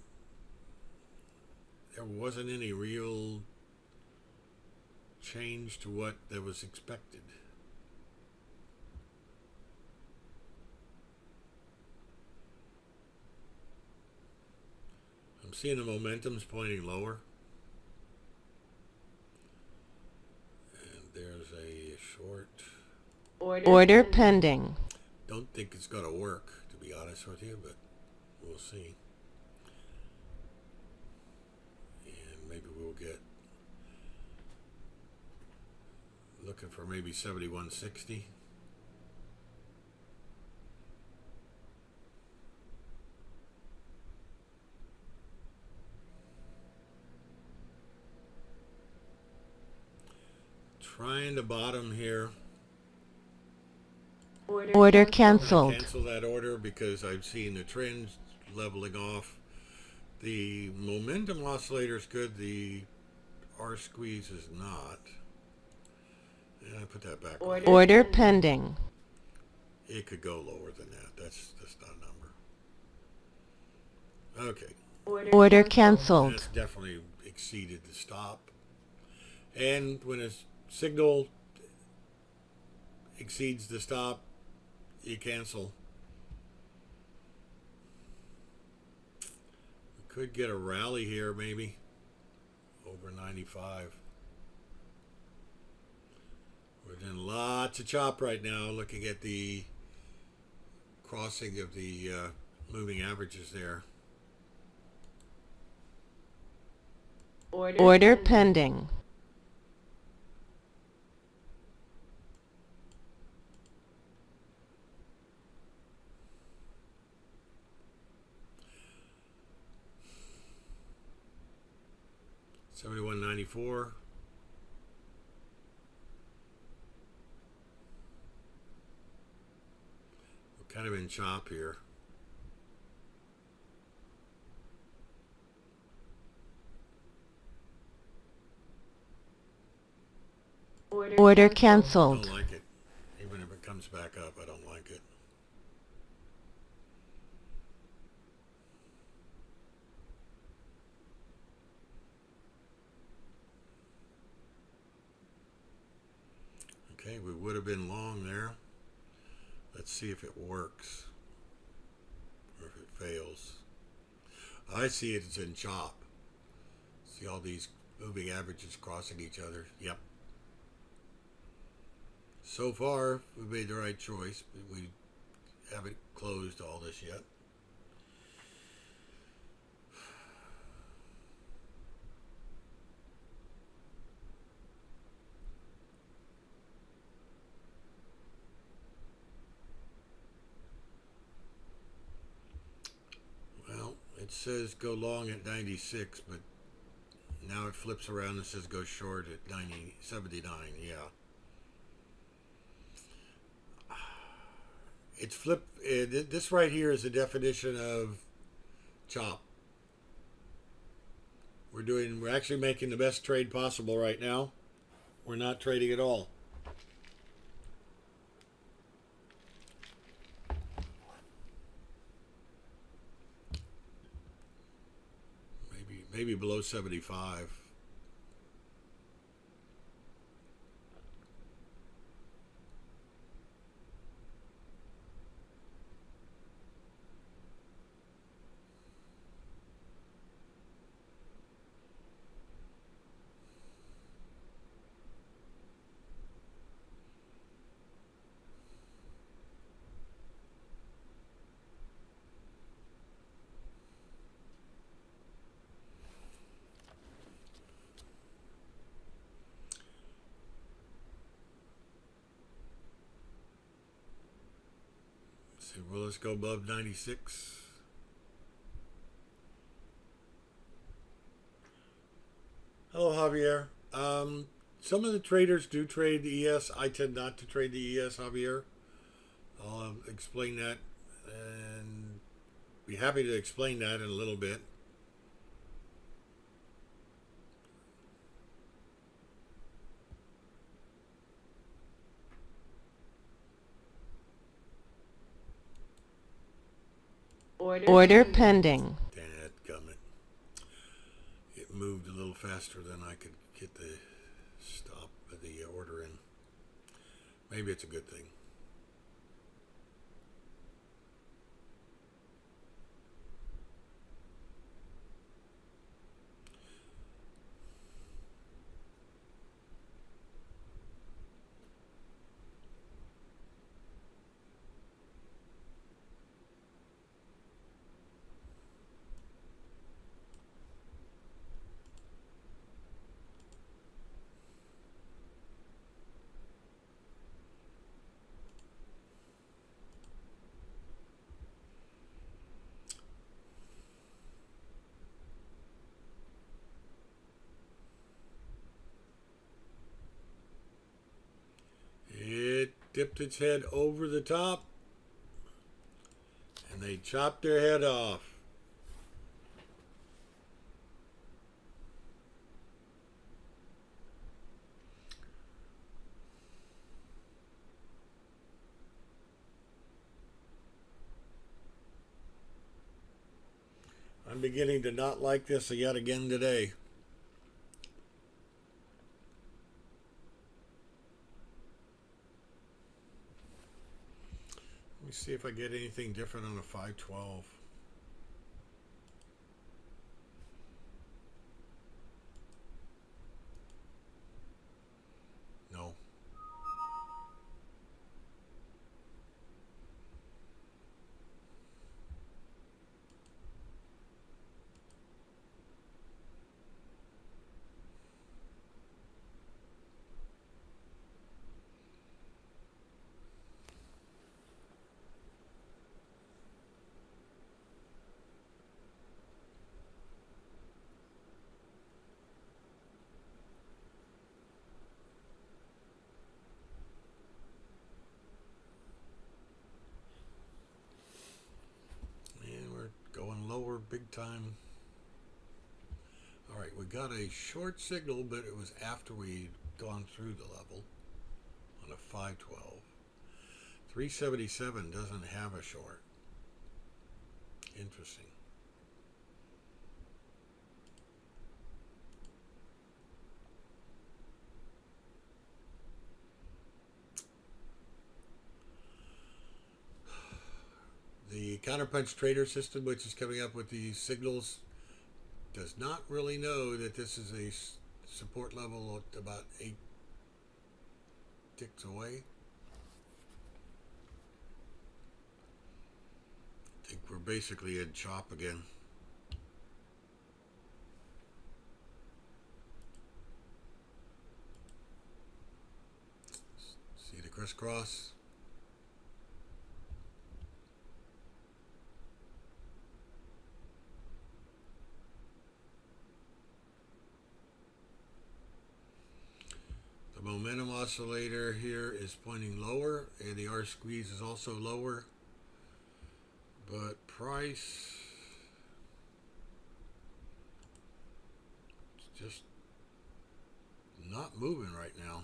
any real change to what that was expected. I'm seeing the momentum's pointing lower. And there's a short. Order pending. Don't think it's going to work, to be honest with you, but we'll see. And maybe we'll get looking for maybe 71.60. Trying to bottom here. Order canceled. Cancel that order because I've seen the trends leveling off. The momentum oscillator is good. The R squeeze is not. And I put that back on. Order pending. It could go lower than that. That's not a number. Okay. Order canceled. That's definitely exceeded the stop. And when a signal exceeds the stop, you cancel. We could get a rally here maybe over 95. We're doing lots of chop right now, looking at the crossing of the moving averages there. Order pending. $71.94. We're kind of in chop here. Order canceled. I don't like it. Even if it comes back up, I don't like it. Okay, we would have been long there. Let's see if it works or if it fails. I see it as in chop. See all these moving averages crossing each other. Yep. So far, we made the right choice, but we haven't closed all this yet. Well, it says go long at 96, but now it flips around and says go short at 79. Yeah. It's flip. This right here is the definition of chop. We're actually making the best trade possible right now. We're not trading at all. Maybe below 75. So, well, let's go above 96. Hello, Javier. Some of the traders do trade the ES. I tend not to trade the ES, Javier. I'll explain that and be happy to explain that in a little bit. Order pending. Dadgummit. It moved a little faster than I could get the stop of the order in. Maybe it's a good thing. It dipped its head over the top and they chopped their head off. I'm beginning to not like this yet again today. Let me see if I get anything different on a 512. No. Going lower big time. All right, we got a short signal, but it was after we'd gone through the level on a 512. 377 doesn't have a short. Interesting. The counterpunch trader system, which is coming up with these signals, does not really know that this is a support level at about 8 ticks away. I think we're basically in chop again. See the crisscross? The momentum oscillator here is pointing lower, and the R squeeze is also lower, but price is just not moving right now.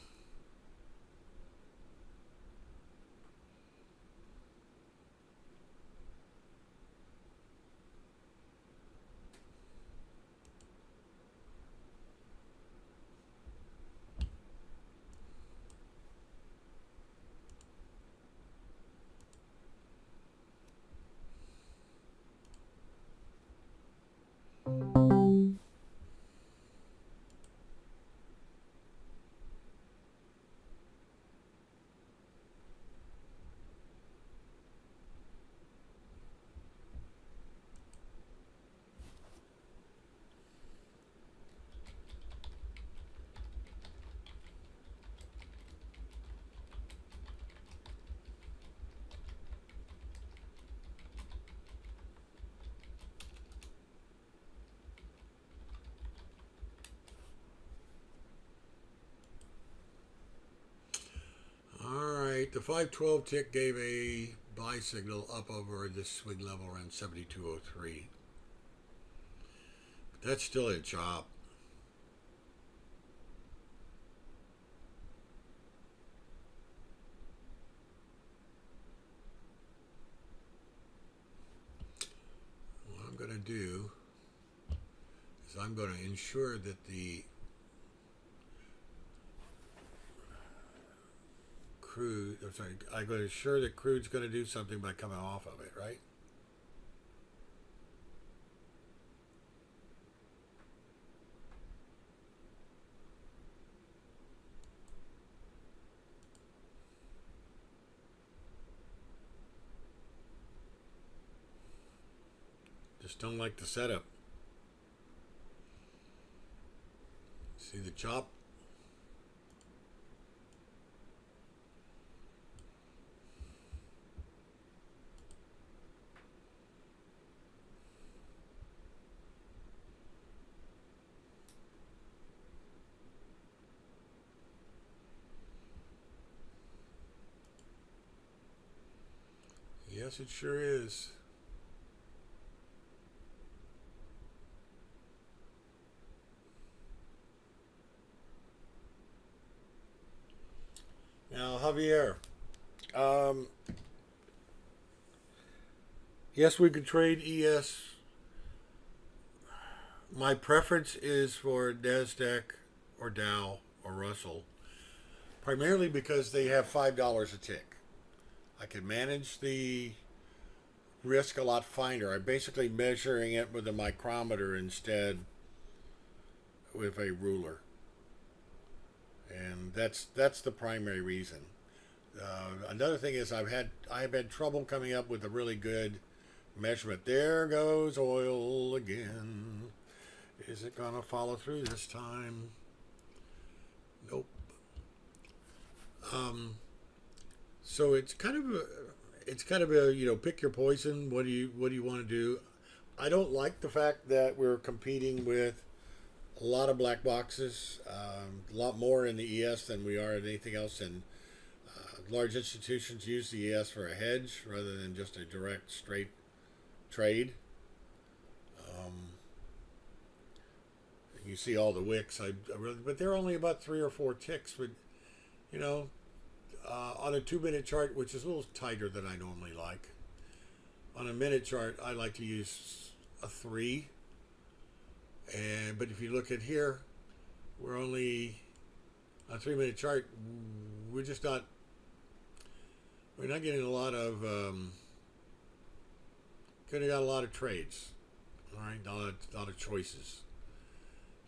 right, the 512 tick gave a buy signal up over this swing level around 72.03. But that's still a chop. What I'm going to do is I'm going to ensure that the crude, I'm sorry, I'm going to ensure that crude's going to do something by coming off of it, right? Just don't like the setup. See the chop? Yes, it sure is. Now, Javier, yes, we could trade ES. My preference is for NASDAQ or Dow or Russell, primarily because they have $5 a tick. I can manage the risk a lot finer. I'm basically measuring it with a micrometer instead with a ruler. And that's the primary reason. Another thing is I've had trouble coming up with a really good measurement. There goes oil again. Is it gonna follow through this time? Nope. So it's kind of a pick your poison. What do you want to do? I don't like the fact that we're competing with a lot of black boxes, a lot more in the ES than we are in anything else. And large institutions use the ES for a hedge rather than just a direct, straight trade. You see all the wicks, but they're only about 3 or 4 ticks. But on a 2-minute chart, which is a little tighter than I normally like. On a minute chart, I like to use a 3. But if you look at here, we're only on a 3-minute chart. We're not getting a lot of got a lot of trades. All right, not a lot of choices.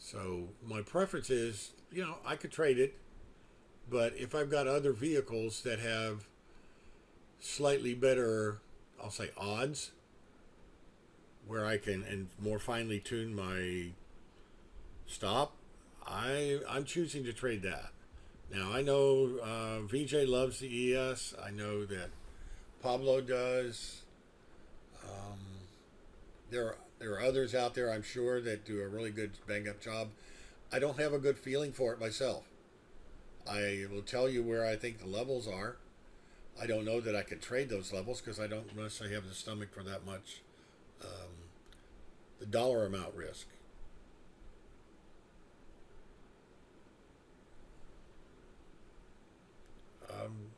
So my preference is, I could trade it, but if I've got other vehicles that have slightly better, I'll say odds, where I can and more finely tune my stop, I'm choosing to trade that. Now I know VJ loves the ES. I know that Pablo does. There are others out there, I'm sure, that do a really good bang-up job. I don't have a good feeling for it myself. I will tell you where I think the levels are. I don't know that I could trade those levels because I don't necessarily have the stomach for that much, the dollar amount risk.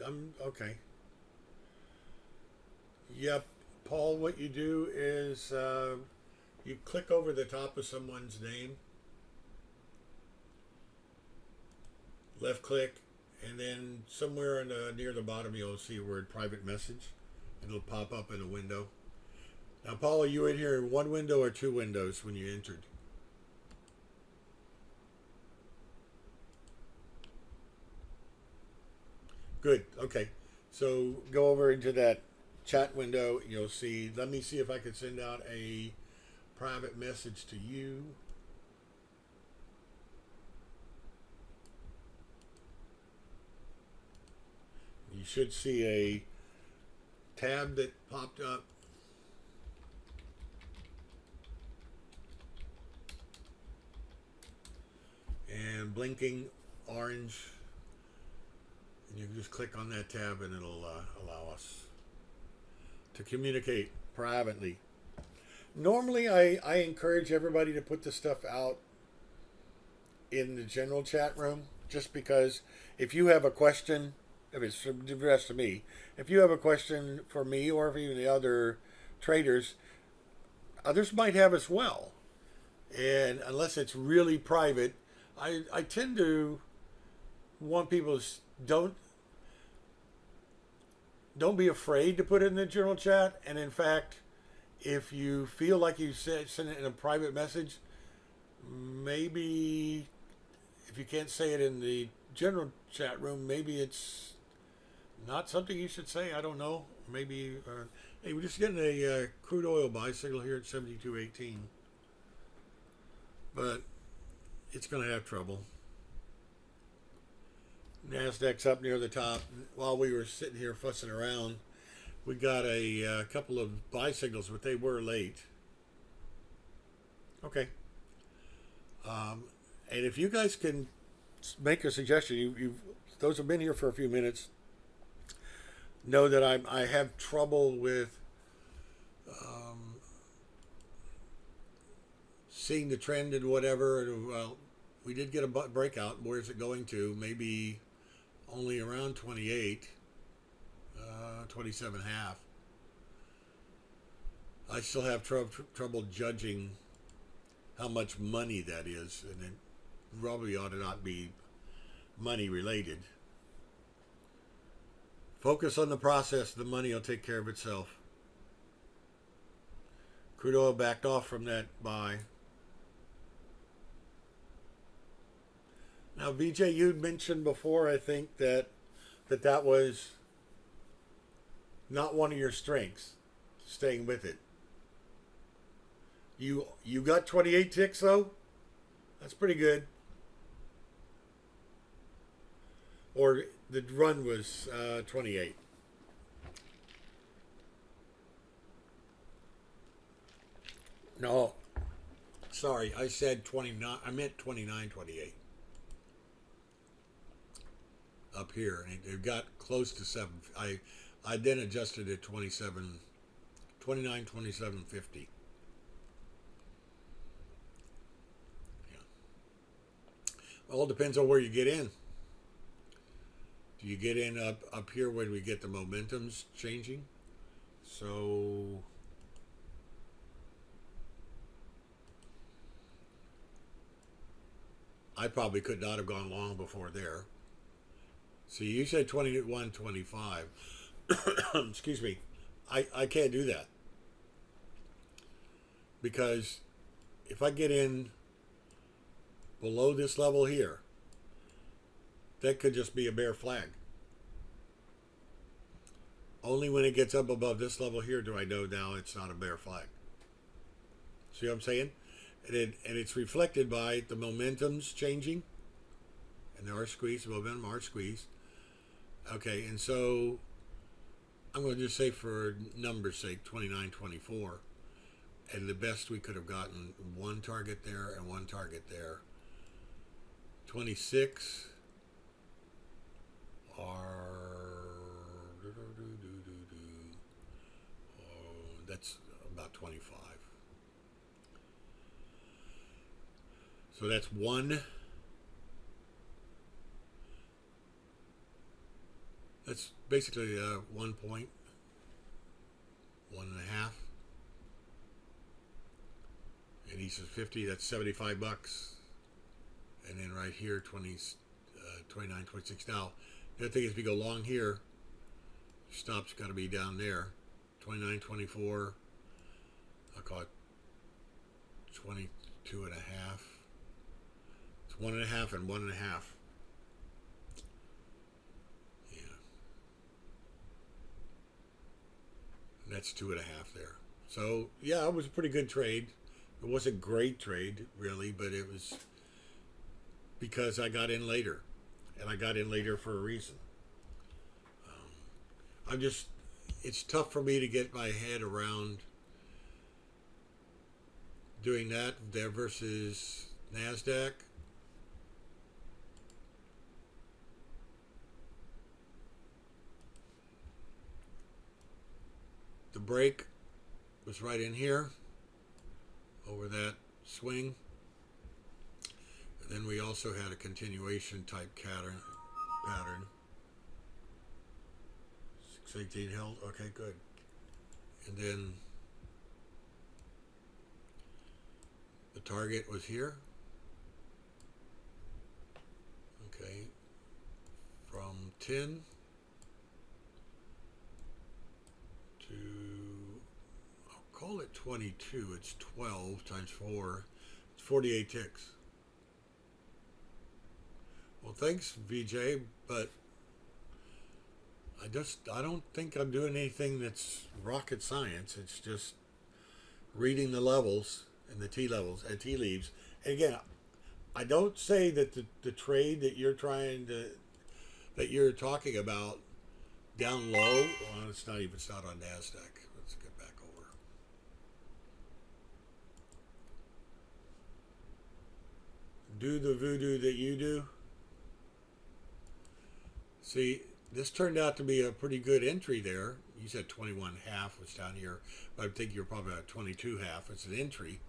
I'm okay. Yep, Paul, what you do is you click over the top of someone's name, left click, and then somewhere near the bottom you'll see a word private message. It'll pop up in a window. Now, Paul, are you in here in one window or 2 windows when you entered? Good. Okay. So go over into that chat window. You'll see. Let me see if I can send out a private message to you. You should see a tab that popped up. And blinking orange. And you can just click on that tab and it'll allow us to communicate privately. Normally, I encourage everybody to put this stuff out in the general chat room, just because if you have a question, if it's addressed to me, if you have a question for me or for even the other traders, others might have as well. And unless it's really private, I tend to want people to don't be afraid to put it in the general chat. And in fact, if you feel like you send it in a private message, maybe if you can't say it in the general chat room, maybe it's not something you should say. I don't know. Maybe hey, we're just getting a crude oil buy signal here at 72.18, but it's going to have trouble. Nasdaq's up near the top. While we were sitting here fussing around, we got a couple of buy signals, but they were late. Okay. And if you guys can make a suggestion, you've those have been here for a few minutes, know that I have trouble with seeing the trend and whatever. And, well, we did get a breakout. Where is it going to? Maybe only around 28, 27.5. I still have trouble judging how much money that is, and it probably ought to not be money related. Focus on the process. The money will take care of itself. Crude oil backed off from that buy. Now, VJ, you'd mentioned before, I think, that was not one of your strengths, staying with it. You got 28 ticks, though? That's pretty good. Or the run was 28. No, sorry, I said 29. I meant 29, 28. Up here, and it got close to 7. I then adjusted it 27, 29, 27.50. Yeah. All depends on where you get in. Do you get in up here when we get the momentums changing? So I probably could not have gone long before there. So you said 21.25. Excuse me. I can't do that. Because if I get in below this level here, that could just be a bear flag. Only when it gets up above this level here do I know now it's not a bear flag. See what I'm saying? And it's reflected by the momentums changing. And there are squeeze, the momentum are squeezed. Okay, and so I'm going to just say for numbers' sake, 29.24. And the best we could have gotten, one target there and one target there. 26 are, that's about 25. So that's one. That's basically 1 point, 1.5. And he says 50, that's $75. And then right here, 29, 26. Now, the other thing is if you go long here, stop's got to be down there. 29, 24. I'll call it 22.5. It's 1.5 and 1.5. Yeah. And that's 2.5 there. So, yeah, it was a pretty good trade. It wasn't a great trade, really, but it was because I got in later. And I got in later for a reason. It's tough for me to get my head around doing that there versus NASDAQ. the break was right in here over that swing. And then we also had a continuation type pattern. 618 held. Okay, good. And then the target was here. Okay. From 10 to, I'll call it 22. It's 12 times 4. It's 48 ticks. Well, thanks, VJ, but I don't think I'm doing anything that's rocket science. It's just reading the levels and the tea leaves. And again, I don't say that the trade that you're talking about down low. Well, it's not on NASDAQ. Let's get back over. Do the voodoo that you do. See, this turned out to be a pretty good entry there. You said 21.5 was down here, but I think you're probably at 22.5. It's an entry.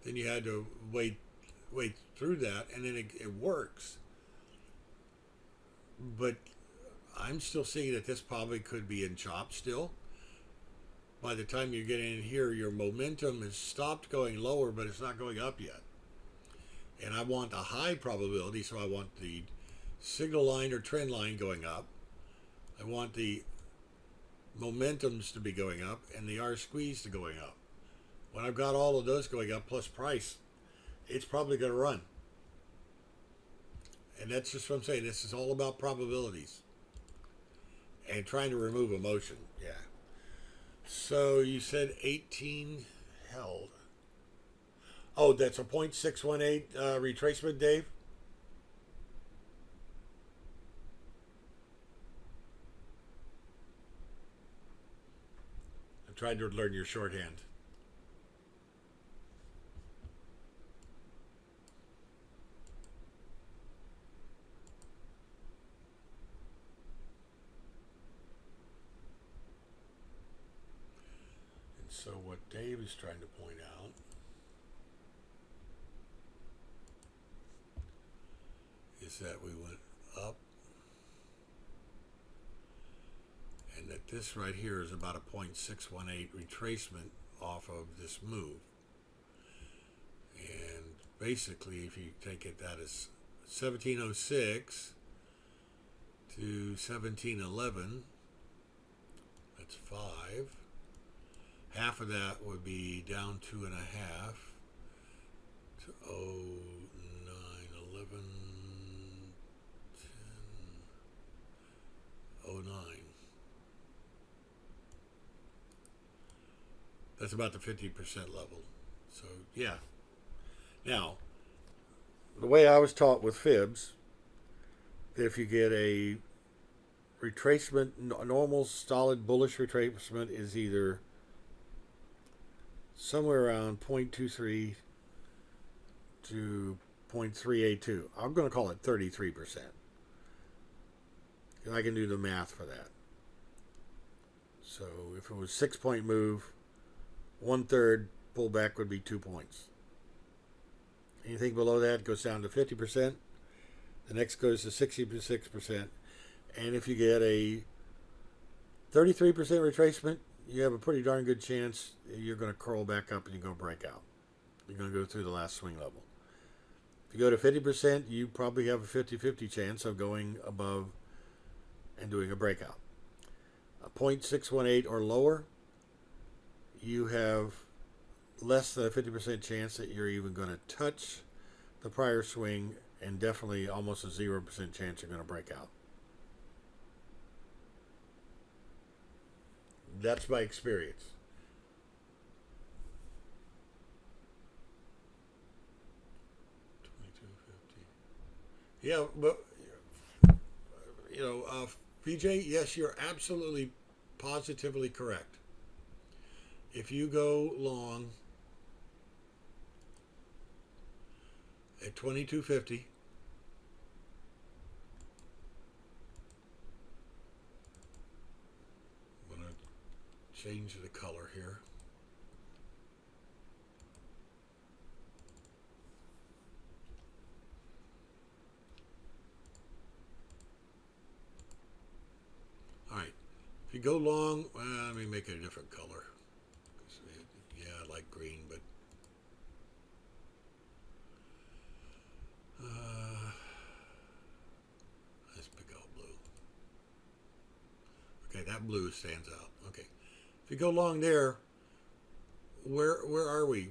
Then you had to wait through that, and then it works. But I'm still seeing that this probably could be in chop still. By the time you get in here, your momentum has stopped going lower, but it's not going up yet. And I want a high probability, so I want the signal line or trend line going up. I want the momentums to be going up and the R squeeze to going up. When I've got all of those going up plus price, it's probably going to run. And that's just what I'm saying. This is all about probabilities and trying to remove emotion. Yeah. So you said 18 held. Oh, that's a 0.618 retracement, Dave? I'm trying to learn your shorthand. And so what Dave is trying to point out is that we went up and that this right here is about a 0.618 retracement off of this move. And basically, if you take it, that is 1706 to 1711, that's 5. Half of that would be down 2.5 to 09, 11, 10, 09. That's about the 50% level. So, yeah. Now, the way I was taught with fibs, if you get a retracement, a normal solid bullish retracement is either somewhere around 0.23 to 0.382. I'm going to call it 33%. And I can do the math for that. So if it was 6-point move, 1/3 pullback would be 2 points. Anything below that goes down to 50%. The next goes to 66%. And if you get a 33% retracement, you have a pretty darn good chance you're going to curl back up and you're going to break out. You're going to go through the last swing level. If you go to 50%, you probably have a 50-50 chance of going above and doing a breakout. A 0.618 or lower, you have less than a 50% chance that you're even going to touch the prior swing, and definitely almost a 0% chance you're going to break out. That's my experience. Yeah, but PJ, yes, you're absolutely positively correct. If you go long at 2250, I'm going to change the color here. All right. If you go long, well, let me make it a different color. Yeah, I like green, but let's pick out blue. Okay, that blue stands out. Okay, if you go long there, where are we?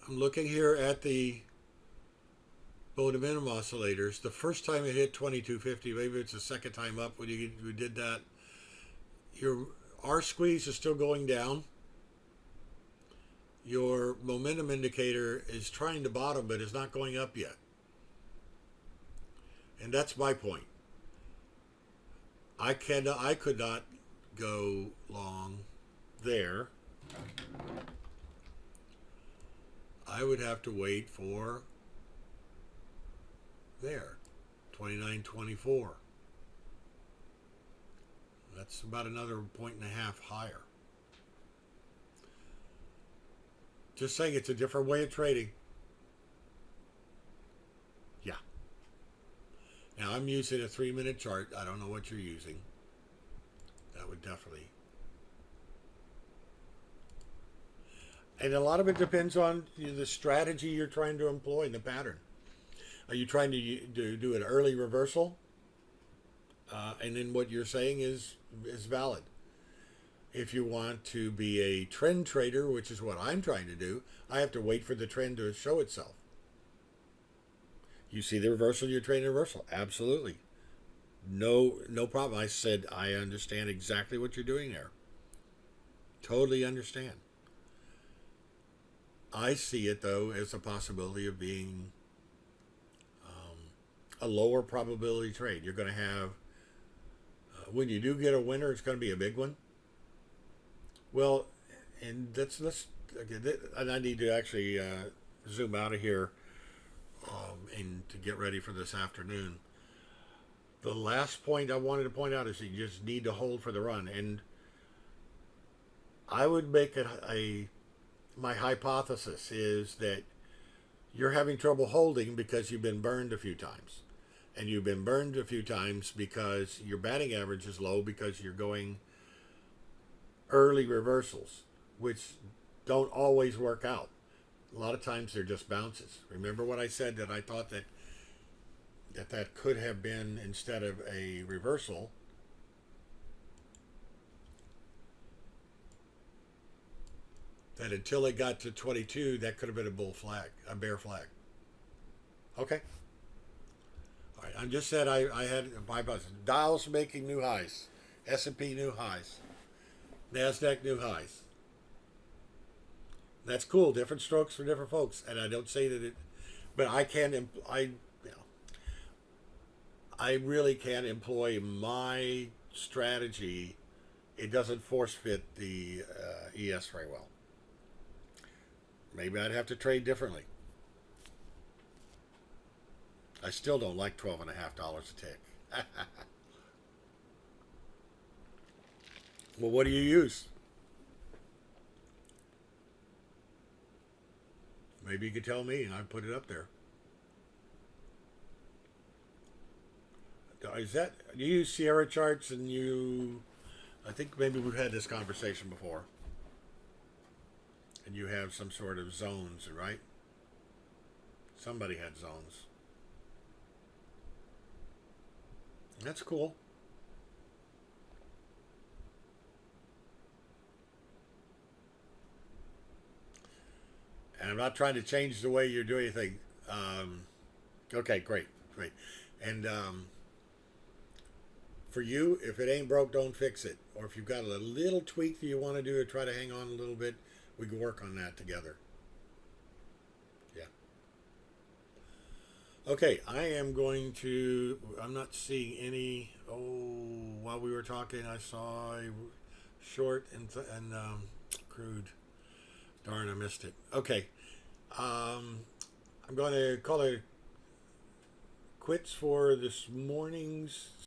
I'm looking here at the minimum oscillators. The first time it hit 2250, maybe it's the second time up when you did that. Your R squeeze is still going down. Your momentum indicator is trying to bottom, but is not going up yet. And that's my point. I could not go long there. I would have to wait for there, 29.24. That's about another 1.5 points higher. Just saying, it's a different way of trading. Yeah. Now I'm using a 3-minute chart. I don't know what you're using. That would definitely. And a lot of it depends on the strategy you're trying to employ in the pattern. Are you trying to do an early reversal? And then what you're saying is valid. If you want to be a trend trader, which is what I'm trying to do, I have to wait for the trend to show itself. You see the reversal, you're trading reversal. Absolutely. No problem. I said I understand exactly what you're doing there. Totally understand. I see it, though, as a possibility of being a lower probability trade. You're going to have, when you do get a winner, it's going to be a big one. Well, and and I need to actually zoom out of here and to get ready for this afternoon. The last point I wanted to point out is you just need to hold for the run. And I would make it my hypothesis is that you're having trouble holding because you've been burned a few times. And you've been burned a few times because your batting average is low because you're going early reversals, which don't always work out. A lot of times they're just bounces. Remember what I said, that I thought that could have been, instead of a reversal, that until it got to 22, that could have been a bear flag. Okay. All right. I just said I had my buzz. Dow's making new highs. S&P new highs. NASDAQ new highs. That's cool. Different strokes for different folks. And I don't say that it, but I really can employ my strategy. It doesn't force fit the ES very well. Maybe I'd have to trade differently. I still don't like $12.50 a tick. Well, what do you use? Maybe you could tell me and I'd put it up there. Is that, you use Sierra charts and I think maybe we've had this conversation before. And you have some sort of zones, right? Somebody had zones. That's cool. And I'm not trying to change the way you're doing anything. Okay, great. And for you, if it ain't broke, don't fix it. Or if you've got a little tweak that you want to do to try to hang on a little bit, we can work on that together. Yeah. Okay, I'm not seeing any. While we were talking, I saw a short and crude. Darn, I missed it. Okay. I'm going to call it quits for this morning's